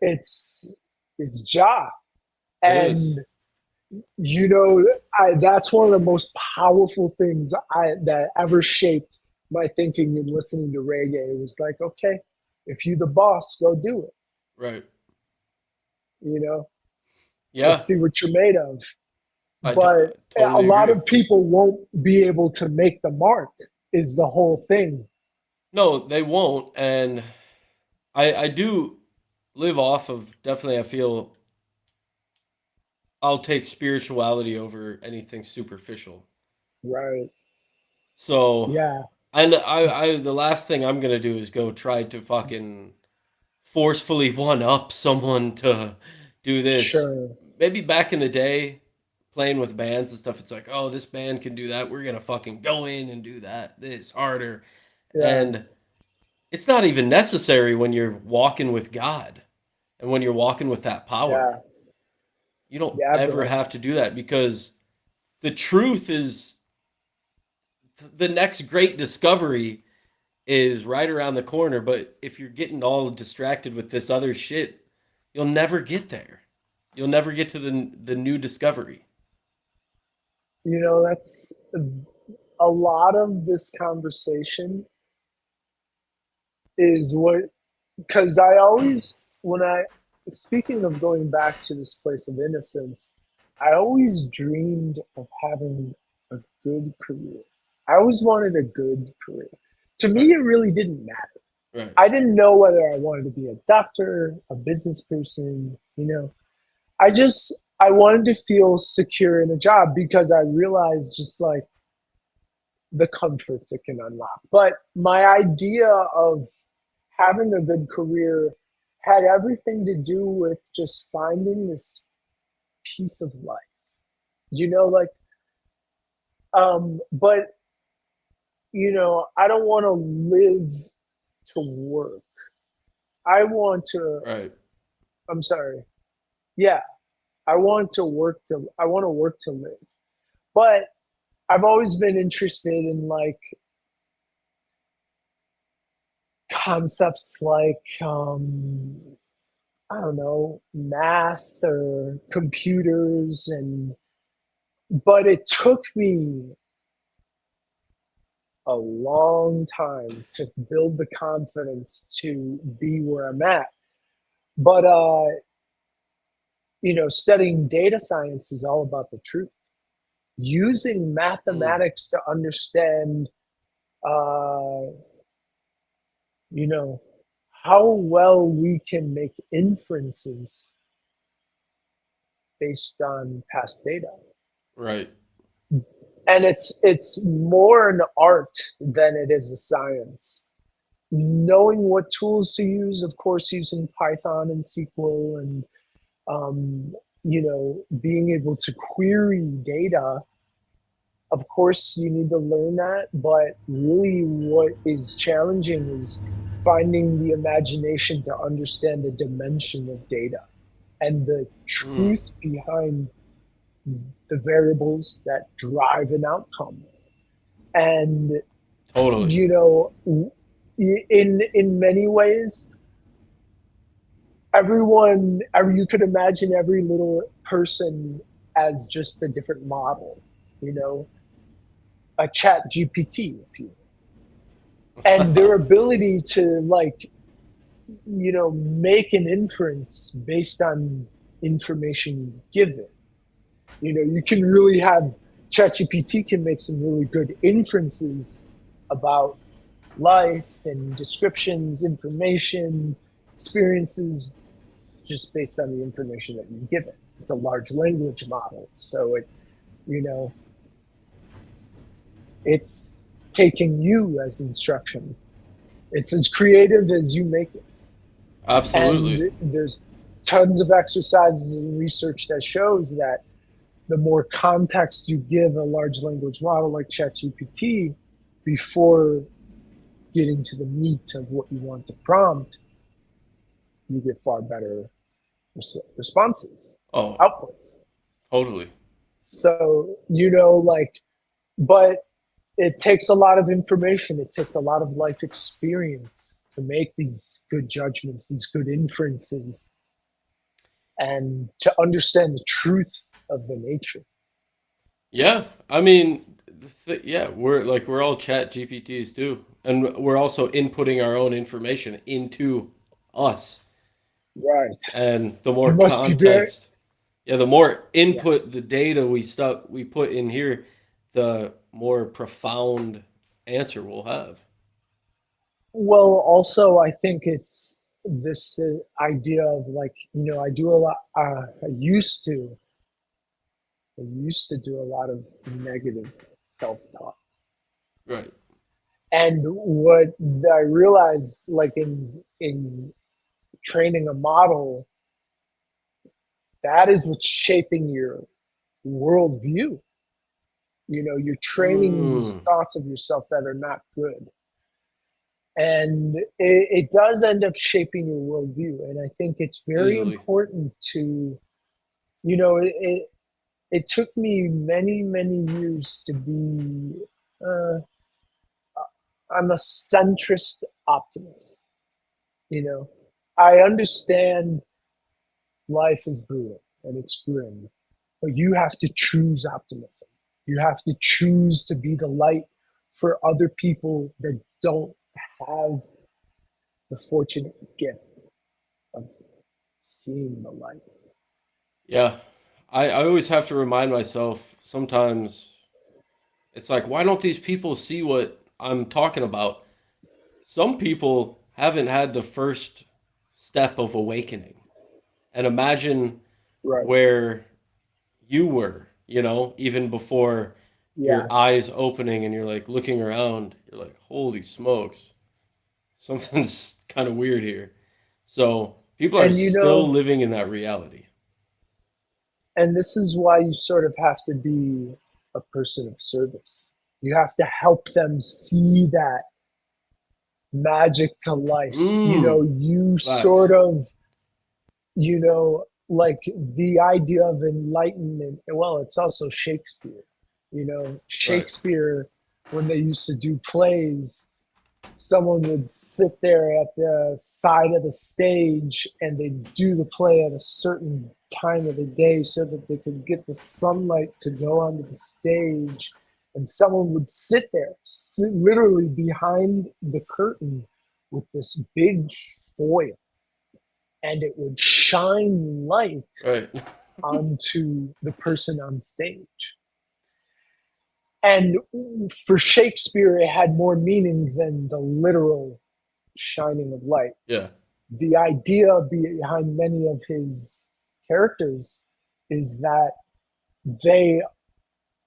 [SPEAKER 9] it's Ja.
[SPEAKER 1] It is.
[SPEAKER 9] And you know, that's one of the most powerful things that ever shaped my thinking in listening to reggae. It was like, okay, if you the boss, go do it.
[SPEAKER 1] Right.
[SPEAKER 9] You know,
[SPEAKER 1] Yeah.
[SPEAKER 9] let's see what you're made of.
[SPEAKER 1] I
[SPEAKER 9] But a
[SPEAKER 1] totally
[SPEAKER 9] lot
[SPEAKER 1] agree.
[SPEAKER 9] of people won't be able to make the mark. Is the whole thing.
[SPEAKER 1] No, they won't. And I do live off of, definitely, I feel I'll take spirituality over anything superficial.
[SPEAKER 9] Right.
[SPEAKER 1] So,
[SPEAKER 9] Yeah.
[SPEAKER 1] and the last thing I'm gonna do is go try to fucking forcefully one up someone to do this.
[SPEAKER 9] Sure.
[SPEAKER 1] Maybe back in the day, playing with bands and stuff, it's like, oh, this band can do that. We're gonna fucking go in and do that this harder.
[SPEAKER 9] Yeah.
[SPEAKER 1] And it's not even necessary when you're walking with God and when you're walking with that power.
[SPEAKER 9] Yeah.
[SPEAKER 1] You don't
[SPEAKER 9] Yeah,
[SPEAKER 1] ever
[SPEAKER 9] bro.
[SPEAKER 1] have to do that because the truth is the next great discovery is right around the corner. But if you're getting all distracted with this other shit, you'll never get there. You'll never get to the new discovery.
[SPEAKER 9] You know, that's a lot of this conversation is what, because I always, speaking of going back to this place of innocence, I always dreamed of having a good career. I always wanted a good career. To me, it really didn't matter.
[SPEAKER 1] Right.
[SPEAKER 9] I didn't know whether I wanted to be a doctor, a business person, you know. I wanted to feel secure in a job because I realized just like the comforts it can unlock. But my idea of having a good career had everything to do with just finding this piece of life. You know, like but you know, I don't want to live to work. I want to
[SPEAKER 1] Right.
[SPEAKER 9] I'm sorry. Yeah, I want to work to live. But I've always been interested in like concepts like I don't know, math or computers, and but it took me a long time to build the confidence to be where I'm at. But you know, studying data science is all about the truth. Using
[SPEAKER 1] Mm.
[SPEAKER 9] mathematics to understand uh, you know, how well we can make inferences based on past data.
[SPEAKER 1] Right.
[SPEAKER 9] And it's more an art than it is a science. Knowing what tools to use, of course, using Python and SQL, and you know, being able to query data. Of course, you need to learn that, but really, what is challenging is finding the imagination to understand the dimension of data and the
[SPEAKER 1] Mm.
[SPEAKER 9] truth behind the variables that drive an outcome. And
[SPEAKER 1] Totally.
[SPEAKER 9] you know, in many ways, you could imagine every little person as just a different model. You know, a chat GPT, if you will. And their ability to like, you know, make an inference based on information you give it. You know, you can really have ChatGPT can make some really good inferences about life and descriptions, information, experiences, just based on the information that you give it. It's a large language model, so it, you know, it's taking you as instruction. It's as creative as you make it.
[SPEAKER 1] Absolutely.
[SPEAKER 9] And there's tons of exercises and research that shows that the more context you give a large language model like ChatGPT before getting to the meat of what you want to prompt, you get far better responses,
[SPEAKER 1] Oh,
[SPEAKER 9] outputs.
[SPEAKER 1] totally.
[SPEAKER 9] So, you know, like, but it takes a lot of information. It takes a lot of life experience to make these good judgments, these good inferences. and to understand the truth of the nature.
[SPEAKER 1] Yeah, I mean, yeah, we're all chat GPTs too, and we're also inputting our own information into us.
[SPEAKER 9] Right.
[SPEAKER 1] And the
[SPEAKER 9] You
[SPEAKER 1] more
[SPEAKER 9] must be very
[SPEAKER 1] context, yeah, the more input
[SPEAKER 9] yes.
[SPEAKER 1] the data we put in here, the more profound answer we'll have.
[SPEAKER 9] Well, also, I think it's this idea of like, I do a lot. I used to do a lot of negative self-talk,
[SPEAKER 1] Right.
[SPEAKER 9] and what I realized, like in training a model, that is what's shaping your worldview. You're training these
[SPEAKER 1] Mm,
[SPEAKER 9] thoughts of yourself that are not good, and it does end up shaping your worldview. And I think it's very
[SPEAKER 1] easily.
[SPEAKER 9] important to, it took me many, many years to be, uh, I'm a centrist optimist. You know, I understand life is brutal and it's grim, but you have to choose optimism. You have to choose to be the light for other people that don't have the fortunate gift of seeing the light.
[SPEAKER 1] Yeah. I always have to remind myself sometimes it's like, why don't these people see what I'm talking about? Some people haven't had the first step of awakening. And imagine
[SPEAKER 9] Right.
[SPEAKER 1] where you were, even before
[SPEAKER 9] Yeah.
[SPEAKER 1] your eyes opening and you're like looking around, you're like, holy smokes, something's kind of weird here. So people are
[SPEAKER 9] And
[SPEAKER 1] still living in that reality.
[SPEAKER 9] and this is why you sort of have to be a person of service. You have to help them see that magic to life. You sort
[SPEAKER 1] Facts.
[SPEAKER 9] of, like the idea of enlightenment. Well, it's also Shakespeare.
[SPEAKER 1] Right.
[SPEAKER 9] Shakespeare, when they used to do plays, someone would sit there at the side of the stage and they'd do the play at a certain time of the day so that they could get the sunlight to go onto the stage. And someone would sit there, literally behind the curtain with this big foil, and it would shine light
[SPEAKER 1] Right.
[SPEAKER 9] onto the person on stage. And for Shakespeare, it had more meanings than the literal shining of light.
[SPEAKER 1] Yeah.
[SPEAKER 9] The idea behind many of his characters is that they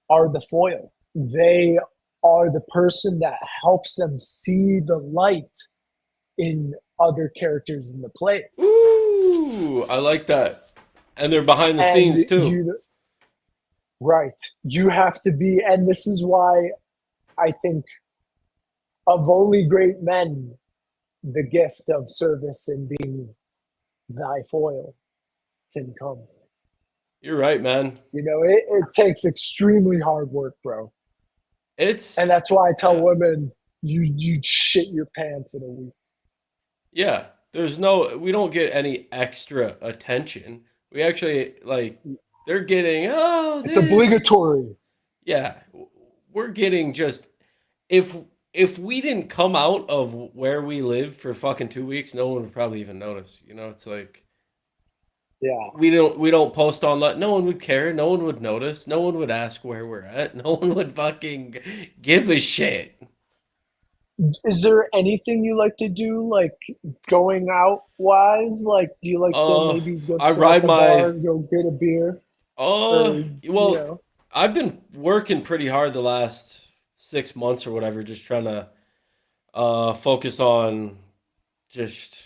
[SPEAKER 9] are the foil. They are the person that helps them see the light in other characters in the play.
[SPEAKER 1] Ooh, I like that. And they're behind the
[SPEAKER 9] And
[SPEAKER 1] scenes too.
[SPEAKER 9] right, you have to be, and this is why I think of only great men the gift of service and being thy foil can come.
[SPEAKER 1] You're right, man.
[SPEAKER 9] It takes extremely hard work, bro.
[SPEAKER 1] It's
[SPEAKER 9] And that's why I tell
[SPEAKER 1] yeah.
[SPEAKER 9] women, you shit your pants in a week.
[SPEAKER 1] Yeah. We don't get any extra attention. We actually they're getting
[SPEAKER 9] It's
[SPEAKER 1] this.
[SPEAKER 9] obligatory.
[SPEAKER 1] Yeah. We're getting just if if we didn't come out of where we live for fucking 2 weeks, no one would probably even notice. It's like
[SPEAKER 9] Yeah.
[SPEAKER 1] we don't post online. No one would care. No one would notice. No one would ask where we're at. No one would fucking give a shit.
[SPEAKER 9] Is there anything you like to do, like going out wise? Like, do you like to maybe go
[SPEAKER 1] I
[SPEAKER 9] sit at
[SPEAKER 1] ride
[SPEAKER 9] the bar, go get a beer, or
[SPEAKER 1] well, I've been working pretty hard the last 6 months or whatever, just trying to focus on just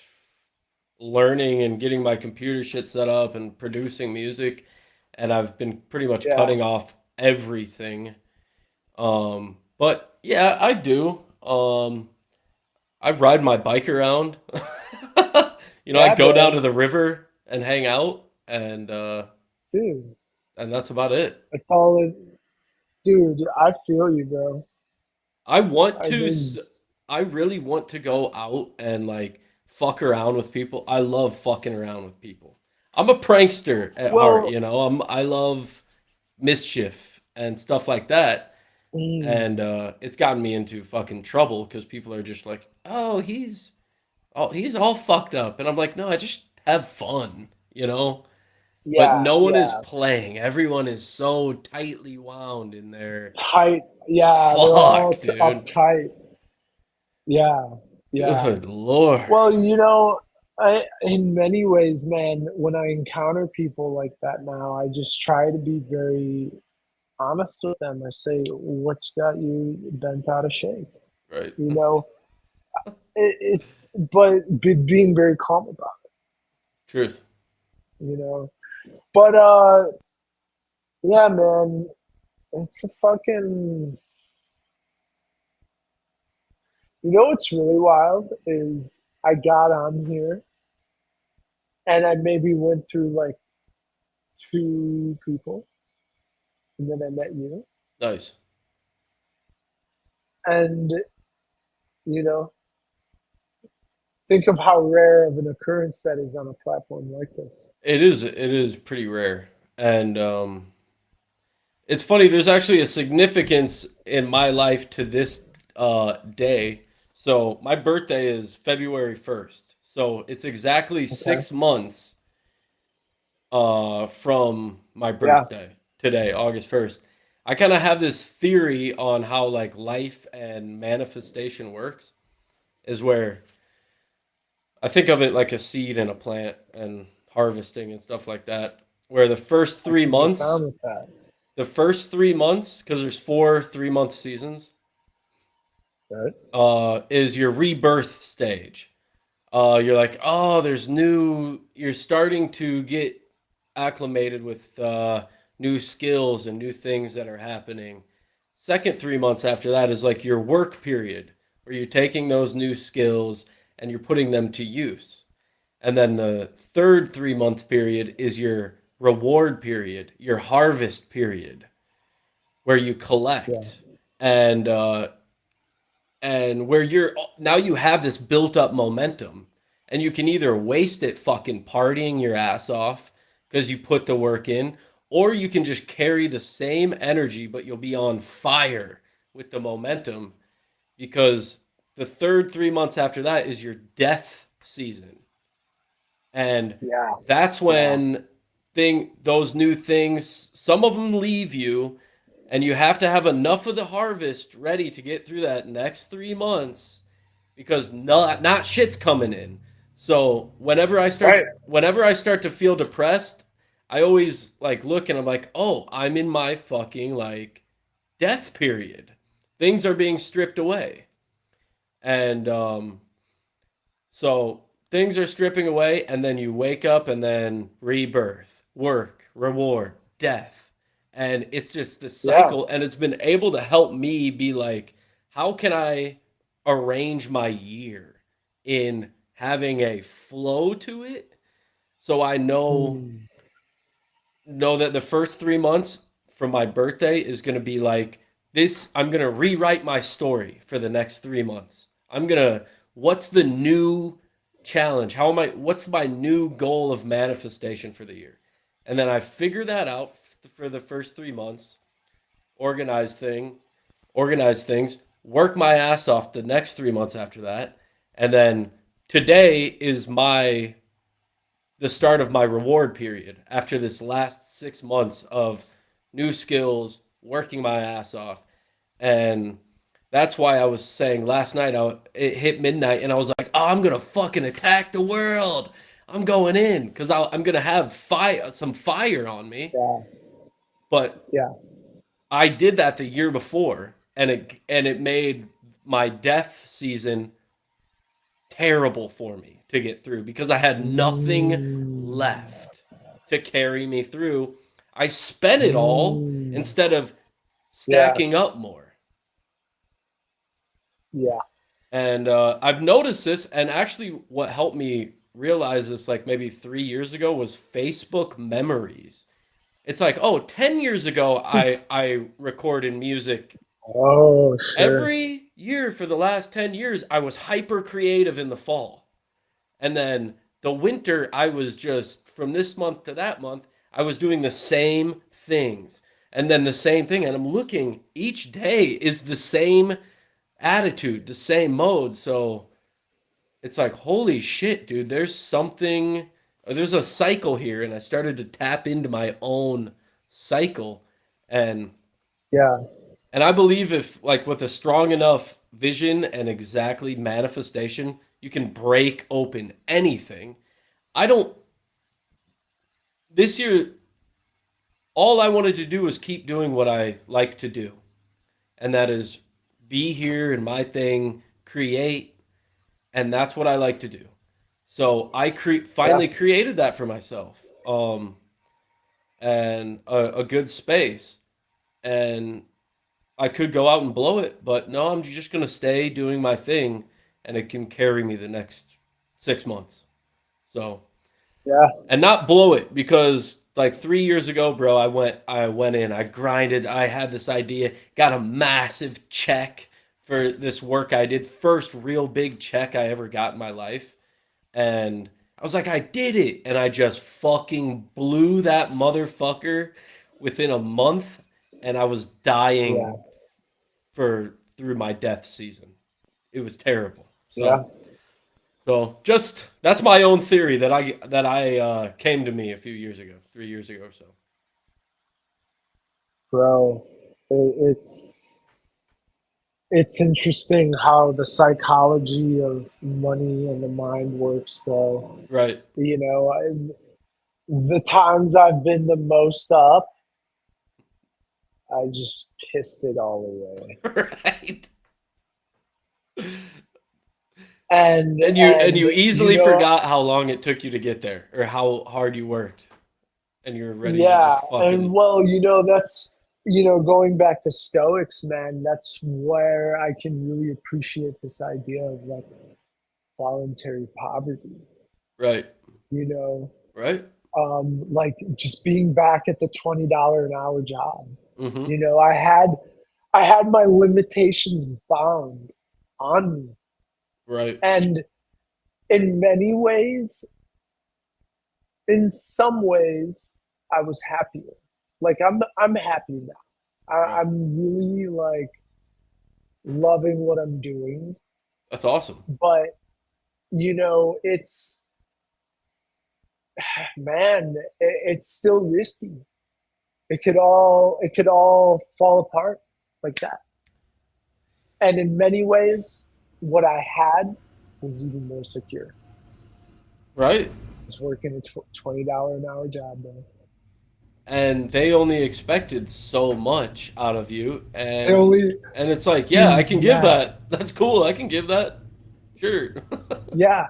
[SPEAKER 1] learning and getting my computer shit set up and producing music, and I've been pretty much
[SPEAKER 9] yeah,
[SPEAKER 1] cutting off everything. But yeah, I do. I ride my bike around. I
[SPEAKER 9] yeah,
[SPEAKER 1] go down
[SPEAKER 9] bro,
[SPEAKER 1] to the river and hang out,
[SPEAKER 9] dude,
[SPEAKER 1] and that's about it.
[SPEAKER 9] that's all it. Dude, I feel you, bro.
[SPEAKER 1] I want
[SPEAKER 9] I
[SPEAKER 1] to.
[SPEAKER 9] think,
[SPEAKER 1] I really want to go out and fuck around with people. I love fucking around with people. I'm a prankster at heart,
[SPEAKER 9] Well,
[SPEAKER 1] you know. I love mischief and stuff like that. And it's gotten me into fucking trouble because people are just like, he's all fucked up, and I'm like, no, I just have fun, you know. But
[SPEAKER 9] yeah,
[SPEAKER 1] no one is
[SPEAKER 9] yeah.
[SPEAKER 1] playing. Everyone is so tightly wound in there.
[SPEAKER 9] Tight. Yeah, they're all
[SPEAKER 1] Fuck, dude.
[SPEAKER 9] uptight. Yeah, yeah.
[SPEAKER 1] Good lord.
[SPEAKER 9] Well, in many ways, man, when I encounter people like that now, I just try to be very honest with them. I say, "What's got you bent out of shape?"
[SPEAKER 1] Right.
[SPEAKER 9] You know, being very calm about
[SPEAKER 1] Truth.
[SPEAKER 9] it. But yeah, man, it's a fucking. You know what's really wild is I got on here and I maybe went through like two people, and then I met you,
[SPEAKER 1] Nice.
[SPEAKER 9] and you know, think of how rare of an occurrence that is on a platform like this.
[SPEAKER 1] It is pretty rare. And it's funny, there's actually a significance in my life to this day. So my birthday is February 1st. So it's exactly
[SPEAKER 9] Okay.
[SPEAKER 1] 6 months from my
[SPEAKER 9] Yeah.
[SPEAKER 1] birthday today, August 1st. I kind of have this theory on how like life and manifestation works, is where I think of it like a seed and a plant and harvesting and stuff like that. Where the first
[SPEAKER 9] I
[SPEAKER 1] three
[SPEAKER 9] can get
[SPEAKER 1] months,
[SPEAKER 9] down with that.
[SPEAKER 1] the first 3 months, because there's 4 3-month seasons,
[SPEAKER 9] Right?
[SPEAKER 1] is your rebirth stage. You're like, oh, you're starting to get acclimated with new skills and new things that are happening. Second 3 months after that is like your work period, where you're taking those new skills and you're putting them to use. And then the third 3 month period is your reward period, your harvest period, where you
[SPEAKER 9] Yeah.
[SPEAKER 1] collect and where now you have this built up momentum, and you can either waste it fucking partying your ass off because you put the work in, or you can just carry the same energy but you'll be on fire with the momentum, because the third 3 months after that is your death season. And
[SPEAKER 9] Yeah.
[SPEAKER 1] that's
[SPEAKER 9] Yeah.
[SPEAKER 1] when those new things, some of them leave you, and you have to have enough of the harvest ready to get through that next 3 months, because not shit's coming in. So
[SPEAKER 9] Right.
[SPEAKER 1] whenever I start to feel depressed, I always like look and I'm like, oh, I'm in my fucking like death period. Things are being stripped away. And so things are stripping away, and then you wake up, and then rebirth, work, reward, death. And it's just this
[SPEAKER 9] Yeah.
[SPEAKER 1] cycle. And it's been able to help me be like, how can I arrange my year in having a flow to it? So I
[SPEAKER 9] Mm.
[SPEAKER 1] know that the first 3 months from my birthday is going to be like this. I'm going to rewrite my story for the next 3 months. What's the new challenge? What's my new goal of manifestation for the year? And then I figure that out for the first 3 months, organize thing, organize things, work my ass off the next 3 months after that. And then today is the start of my reward period after this last 6 months of new skills, working my ass off. And that's why I was saying last night, it hit midnight and I was like, oh, I'm going to fucking attack the world. I'm going in because I'm going to have some fire on me.
[SPEAKER 9] Yeah.
[SPEAKER 1] But
[SPEAKER 9] Yeah.
[SPEAKER 1] I did that the year before, and it made my death season terrible for me to get through because I had nothing
[SPEAKER 9] Mm.
[SPEAKER 1] left to carry me through. I spent it all
[SPEAKER 9] Mm.
[SPEAKER 1] instead of
[SPEAKER 9] Yeah.
[SPEAKER 1] stacking up more.
[SPEAKER 9] Yeah.
[SPEAKER 1] And I've noticed this, and actually, what helped me realize this, like maybe 3 years ago, was Facebook memories. It's like, oh, 10 years ago, I recorded music.
[SPEAKER 9] Oh, sure.
[SPEAKER 1] Every year for the last 10 years, I was hyper creative in the fall. And then The winter, I was just from this month to that month, I was doing the same things and then the same thing. And I'm looking each day is the same attitude, the same mode. So it's like, holy shit, dude, there's a cycle here. And I started to tap into my own cycle. And
[SPEAKER 9] Yeah.
[SPEAKER 1] and I believe if like with a strong enough vision and exactly manifestation, you can break open anything. I don't this year all I wanted to do was keep doing what I like to do. And that is be here in my thing, create, and that's what I like to do. So I
[SPEAKER 9] Yeah.
[SPEAKER 1] finally created that for myself. And a good space. And I could go out and blow it, but no, I'm just gonna stay doing my thing, and it can carry me the next 6 months. So,
[SPEAKER 9] Yeah.
[SPEAKER 1] and not blow it because like 3 years ago, bro, I went in, I grinded, I had this idea, got a massive check for this work I did, first real big check I ever got in my life, and I was like, I did it, and I just fucking blew that motherfucker within a month, and I was
[SPEAKER 9] Yeah.
[SPEAKER 1] dying for through my death season. It was terrible.
[SPEAKER 9] Yeah.
[SPEAKER 1] So just that's my own theory that I came to me a few years ago, 3 years ago or so.
[SPEAKER 9] Bro, it's interesting how the psychology of money and the mind works, bro.
[SPEAKER 1] Right.
[SPEAKER 9] You know, the times I've been the most up, I just pissed it all away.
[SPEAKER 1] Right.
[SPEAKER 9] And
[SPEAKER 1] And you
[SPEAKER 9] you
[SPEAKER 1] easily
[SPEAKER 9] know,
[SPEAKER 1] forgot how long it took you to get there or how hard you worked, and you're ready to
[SPEAKER 9] yeah,
[SPEAKER 1] just
[SPEAKER 9] and
[SPEAKER 1] fucking
[SPEAKER 9] well, that's going back to Stoics, man. That's where I can really appreciate this idea of like voluntary poverty.
[SPEAKER 1] right.
[SPEAKER 9] You know,
[SPEAKER 1] Right.
[SPEAKER 9] like just being back at the $20 an hour job.
[SPEAKER 1] Mm-hmm.
[SPEAKER 9] I had my limitations bound on me,
[SPEAKER 1] Right.
[SPEAKER 9] and in many ways, in some ways, I was happier. Like I'm happy now.
[SPEAKER 1] Right.
[SPEAKER 9] I'm really like loving what I'm doing,
[SPEAKER 1] That's awesome.
[SPEAKER 9] but it's man, it's still risky. It could all fall apart like that. And in many ways, what I had was even more secure.
[SPEAKER 1] Right.
[SPEAKER 9] I was working a $20 an hour job, man.
[SPEAKER 1] And they only expected so much out of you,
[SPEAKER 9] It only,
[SPEAKER 1] and it's like, yeah, I
[SPEAKER 9] dude,
[SPEAKER 1] can give
[SPEAKER 9] yes,
[SPEAKER 1] that. That's cool. I can give that. Sure.
[SPEAKER 9] yeah,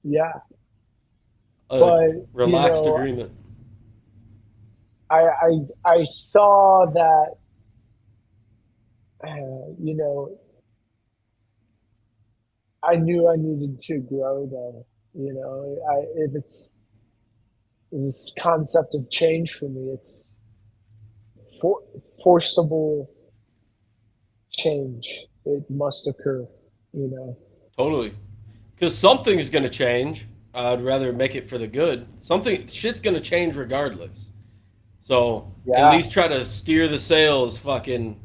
[SPEAKER 9] yeah.
[SPEAKER 1] A
[SPEAKER 9] But
[SPEAKER 1] relaxed agreement.
[SPEAKER 9] I saw that, uh, you know, I knew I needed to grow though. It's this concept of change for me. It's for, forcible change. It must occur. You know.
[SPEAKER 1] Totally. Because something's gonna change. I'd rather make it for the good. Something shit's gonna change regardless. So at
[SPEAKER 9] Yeah,
[SPEAKER 1] least try to steer the sails fucking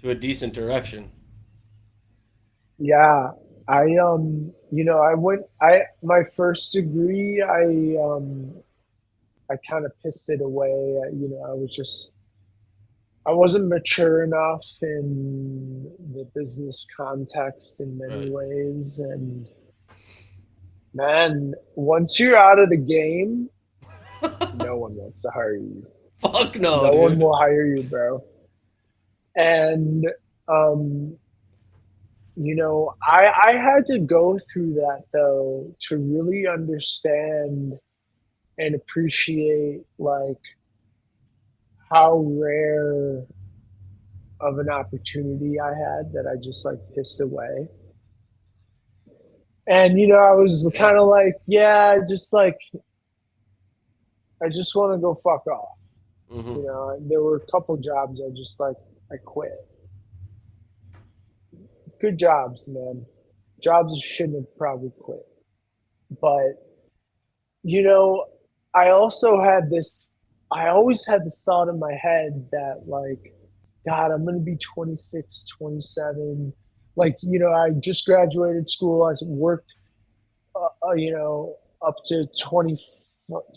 [SPEAKER 1] to a decent direction.
[SPEAKER 9] yeah. I went. I my first degree. I kind of pissed it away. I wasn't mature enough in the business context in many
[SPEAKER 1] Right.
[SPEAKER 9] ways, and man, once you're out of the game, no one wants to hire you.
[SPEAKER 1] Fuck no,
[SPEAKER 9] No one
[SPEAKER 1] dude.
[SPEAKER 9] will hire you, bro. And um, I had to go through that though to really understand and appreciate like how rare of an opportunity I had that I just like pissed away. And I was
[SPEAKER 1] Yeah.
[SPEAKER 9] kind of like, yeah, just like I just want to go fuck off.
[SPEAKER 1] Mm-hmm.
[SPEAKER 9] And there were a couple jobs I just like I quit. Good jobs, man. Jobs I shouldn't have probably quit. But you know, I also had this, I always had this thought in my head that, like, God, I'm going to be 26, 27. Like, I just graduated school. I worked, up to 20,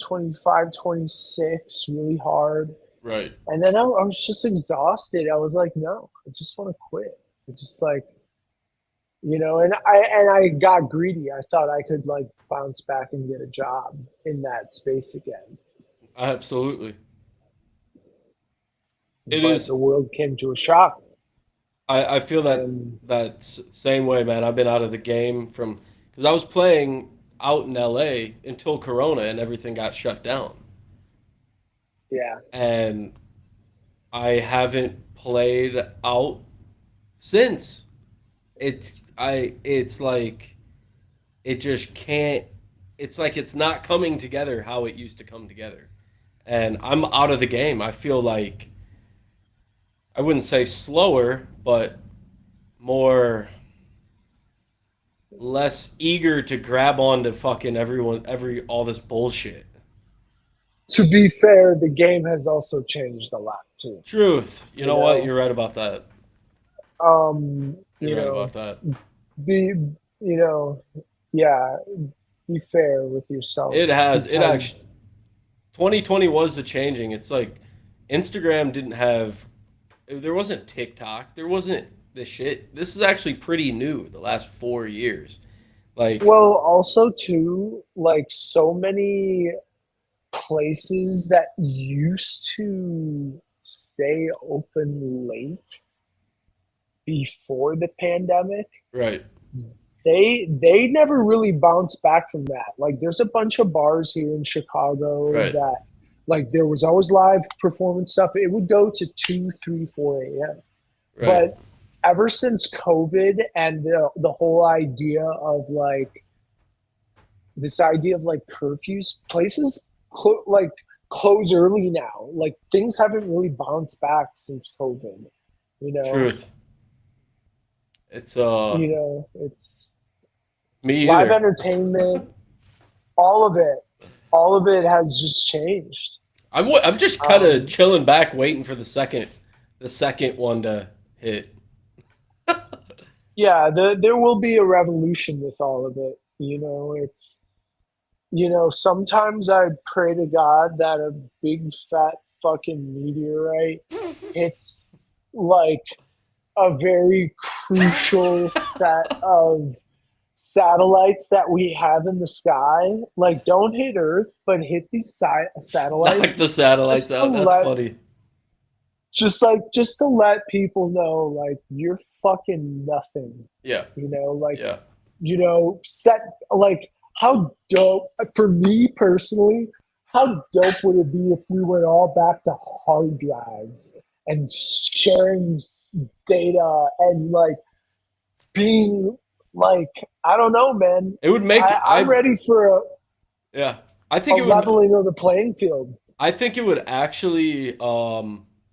[SPEAKER 9] 25, 26, really hard.
[SPEAKER 1] Right.
[SPEAKER 9] And then I was just exhausted. I was like, no, I just want to quit. I just like, and I got greedy. I thought I could like bounce back and get a job in that space again.
[SPEAKER 1] Absolutely. It
[SPEAKER 9] But
[SPEAKER 1] is.
[SPEAKER 9] the world came to a shock.
[SPEAKER 1] I feel that
[SPEAKER 9] And
[SPEAKER 1] same way, man. I've been out of the game from because I was playing out in LA until Corona and everything got shut down,
[SPEAKER 9] yeah,
[SPEAKER 1] and I haven't played out since. It's like it just can't. It's like it's not coming together how it used to come together, and I'm out of the game. I feel like I wouldn't say slower, but more less eager to grab onto fucking all this bullshit.
[SPEAKER 9] to be fair, the game has also changed a lot too.
[SPEAKER 1] Truth. You
[SPEAKER 9] You
[SPEAKER 1] know what?
[SPEAKER 9] know,
[SPEAKER 1] You're right about that.
[SPEAKER 9] um,
[SPEAKER 1] You're
[SPEAKER 9] you
[SPEAKER 1] right
[SPEAKER 9] know,
[SPEAKER 1] about that.
[SPEAKER 9] be, you know, yeah, be fair with yourself
[SPEAKER 1] It has. It actually.
[SPEAKER 9] because
[SPEAKER 1] 2020 was the changing. It's like Instagram didn't have. There wasn't TikTok. There wasn't this shit. This is actually pretty new. The last 4 years. Like.
[SPEAKER 9] well, also too, like so many places that used to stay open late before the pandemic,
[SPEAKER 1] Right.
[SPEAKER 9] they never really bounced back from that. Like there's a bunch of bars here in Chicago
[SPEAKER 1] Right.
[SPEAKER 9] that like there was always live performance stuff. It would go to 2, 3, 4 a.m.
[SPEAKER 1] Right.
[SPEAKER 9] But ever since COVID and the whole idea of like this idea of like curfews, places like close early now. Like things haven't really bounced back since COVID. You know,
[SPEAKER 1] Truth. It's
[SPEAKER 9] it's
[SPEAKER 1] me
[SPEAKER 9] live
[SPEAKER 1] either.
[SPEAKER 9] entertainment, all of it has just changed.
[SPEAKER 1] I'm just kind of
[SPEAKER 9] Um,
[SPEAKER 1] chilling back, waiting for the second one to hit.
[SPEAKER 9] yeah, there will be a revolution with all of it. It's sometimes I pray to God that a big fat fucking meteorite hits like a very crucial set of satellites that we have in the sky. Like, don't hit Earth, but hit these
[SPEAKER 1] Knock
[SPEAKER 9] satellites
[SPEAKER 1] the satellites
[SPEAKER 9] just to
[SPEAKER 1] out. That's
[SPEAKER 9] let,
[SPEAKER 1] funny.
[SPEAKER 9] just to let people know, like, you're fucking nothing.
[SPEAKER 1] Yeah.
[SPEAKER 9] Like,
[SPEAKER 1] Yeah.
[SPEAKER 9] set like how dope for me personally. How dope would it be if we went all back to hard drives and sharing data and like being like I don't know, man.
[SPEAKER 1] It would make
[SPEAKER 9] I'm ready for
[SPEAKER 1] yeah. I
[SPEAKER 9] a
[SPEAKER 1] think it would.
[SPEAKER 9] leveling of the playing field.
[SPEAKER 1] I think it would actually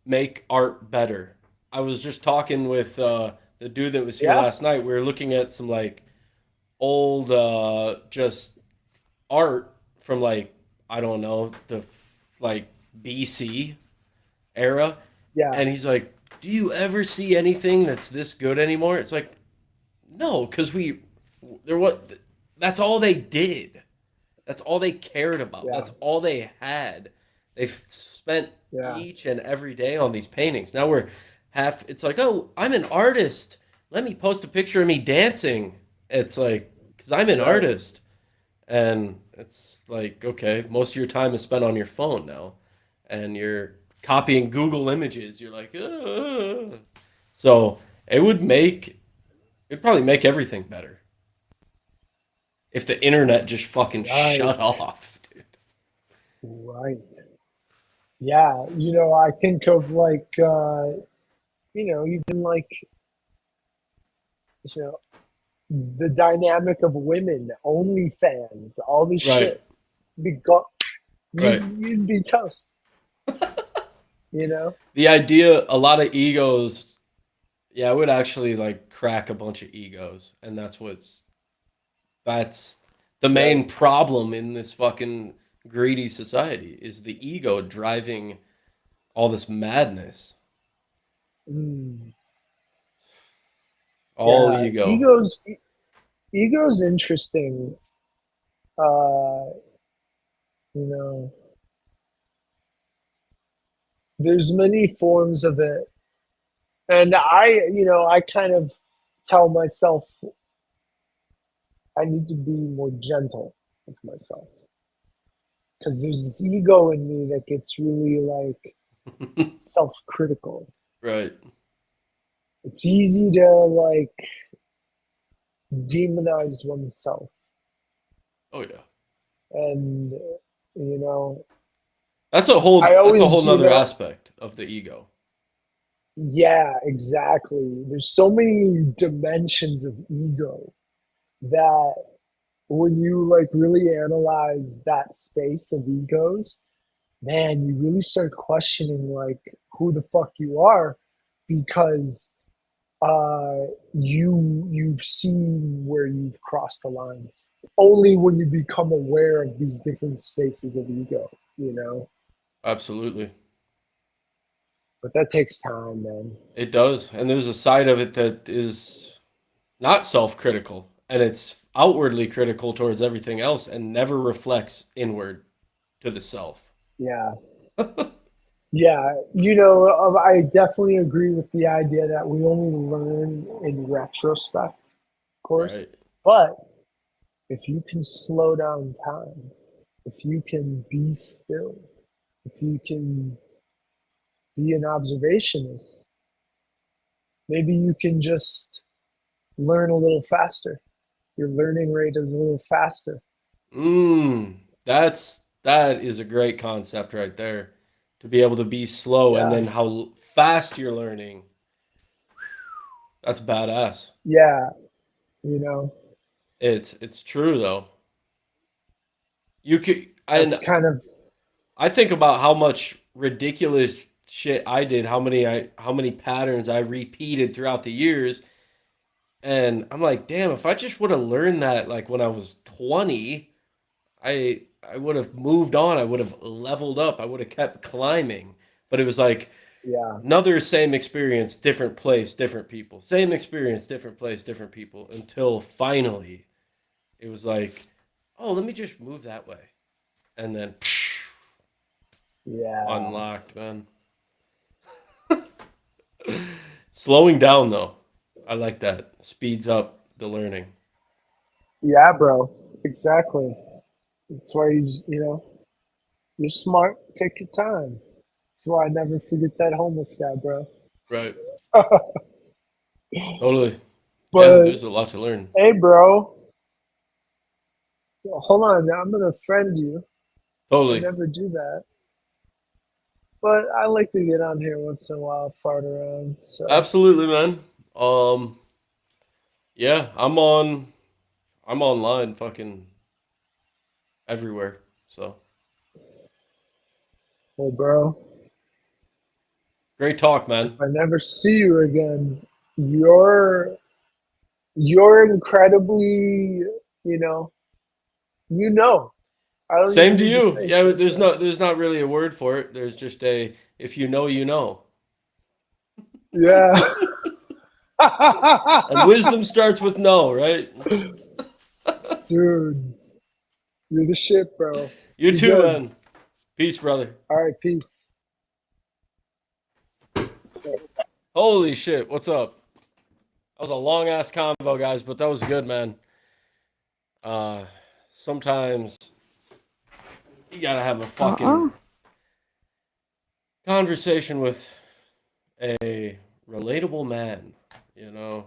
[SPEAKER 1] make art better. I was just talking with the dude that was here
[SPEAKER 9] Yeah,
[SPEAKER 1] last night. We were looking at some like old just art from like I don't know the like BC era,
[SPEAKER 9] yeah,
[SPEAKER 1] and he's like, "Do you ever see anything that's this good anymore?" It's like, no, because there what that's all they did. That's all they cared about.
[SPEAKER 9] yeah,
[SPEAKER 1] That's all they had. They've spent
[SPEAKER 9] yeah.
[SPEAKER 1] each and every day on these paintings. Now we're it's like, oh, I'm an artist. Let me post a picture of me dancing. It's like, because I'm an
[SPEAKER 9] Right.
[SPEAKER 1] artist. And it's like, okay, most of your time is spent on your phone now. And you're copying Google images. You're like, ugh. So it'd probably make everything better if the internet just fucking shut
[SPEAKER 9] Right.
[SPEAKER 1] off, dude.
[SPEAKER 9] Right. Yeah. I think of like even like you know the dynamic of women, OnlyFans, all this
[SPEAKER 1] Right,
[SPEAKER 9] shit. Be go-
[SPEAKER 1] right.
[SPEAKER 9] you'd be toast. You know?
[SPEAKER 1] The idea, a lot of egos, yeah, it would actually like crack a bunch of egos, and that's the main problem in this fucking greedy society is the ego driving all this madness.
[SPEAKER 9] Mm.
[SPEAKER 1] All
[SPEAKER 9] Yeah,
[SPEAKER 1] ego.
[SPEAKER 9] ego's interesting. Uh, you know, there's many forms of it, and I kind of tell myself I need to be more gentle with myself because there's this ego in me that gets really like self-critical.
[SPEAKER 1] Right.
[SPEAKER 9] It's easy to like demonize oneself,
[SPEAKER 1] Oh yeah.
[SPEAKER 9] and
[SPEAKER 1] That's a whole
[SPEAKER 9] I always,
[SPEAKER 1] nother aspect of the ego.
[SPEAKER 9] yeah, exactly. There's so many dimensions of ego that when you like really analyze that space of egos, man, you really start questioning like who the fuck you are because you've seen where you've crossed the lines. Only when you become aware of these different spaces of ego.
[SPEAKER 1] Absolutely.
[SPEAKER 9] But that takes time, man.
[SPEAKER 1] It does. And there's a side of it that is not self-critical, and it's outwardly critical towards everything else and never reflects inward to the self.
[SPEAKER 9] Yeah. Yeah, I definitely agree with the idea that we only learn in retrospect, of course.
[SPEAKER 1] Right.
[SPEAKER 9] But if you can slow down time, if you can be still, if you can be an observationist, maybe you can just learn a little faster. Your learning rate is a little faster.
[SPEAKER 1] That is a great concept right there. To be able to be slow and
[SPEAKER 9] Yeah.
[SPEAKER 1] then how fast you're learning. That's badass.
[SPEAKER 9] Yeah, you know,
[SPEAKER 1] It's true though. You could
[SPEAKER 9] that's kind of,
[SPEAKER 1] I think about how much ridiculous shit I did, how many patterns I repeated throughout the years, and I'm like, damn, if I just would have learned that like when I was 20, I would have moved on. I would have leveled up. I would have kept climbing. But it was like
[SPEAKER 9] yeah,
[SPEAKER 1] another same experience, different place, different people. Same experience, different place, different people until finally it was like, oh, let me just move that way. And then
[SPEAKER 9] yeah.
[SPEAKER 1] unlocked, man. Slowing down though. I like that. Speeds up the learning.
[SPEAKER 9] Yeah, bro. Exactly. That's why you're smart. Take your time. That's why I never forget that homeless guy, bro.
[SPEAKER 1] Right. Totally. Yeah,
[SPEAKER 9] But
[SPEAKER 1] there's a lot to learn.
[SPEAKER 9] hey, bro, hold on. Now I'm gonna friend you. I
[SPEAKER 1] Totally.
[SPEAKER 9] never do that, but I like to get on here once in a while, fart around. So
[SPEAKER 1] Absolutely, man. Yeah, I'm online fucking everywhere. So
[SPEAKER 9] hey, bro,
[SPEAKER 1] great talk,
[SPEAKER 9] if
[SPEAKER 1] man.
[SPEAKER 9] I never see you again, you're incredibly, you know, you know. I don't
[SPEAKER 1] Same
[SPEAKER 9] even
[SPEAKER 1] to
[SPEAKER 9] need to
[SPEAKER 1] you.
[SPEAKER 9] say
[SPEAKER 1] Yeah,
[SPEAKER 9] shit, bro.
[SPEAKER 1] there's not really a word for it. There's just a if you know, you know.
[SPEAKER 9] Yeah.
[SPEAKER 1] And wisdom starts with no, right?
[SPEAKER 9] Dude, you're the shit, bro.
[SPEAKER 1] You
[SPEAKER 9] Be
[SPEAKER 1] too,
[SPEAKER 9] good.
[SPEAKER 1] man. Peace, brother.
[SPEAKER 9] All right, peace.
[SPEAKER 1] Holy shit, what's up? That was a long ass convo, guys, but that was good, man. Sometimes you gotta have a fucking conversation with a relatable man, you know?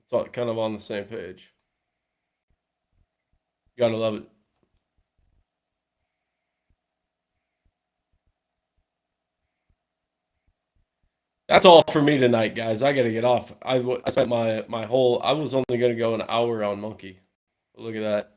[SPEAKER 1] It's all kind of on the same page. You gotta love it. That's all for me tonight, guys. I gotta get off. I spent my whole. I was only gonna go an hour on Monkey. Look at that.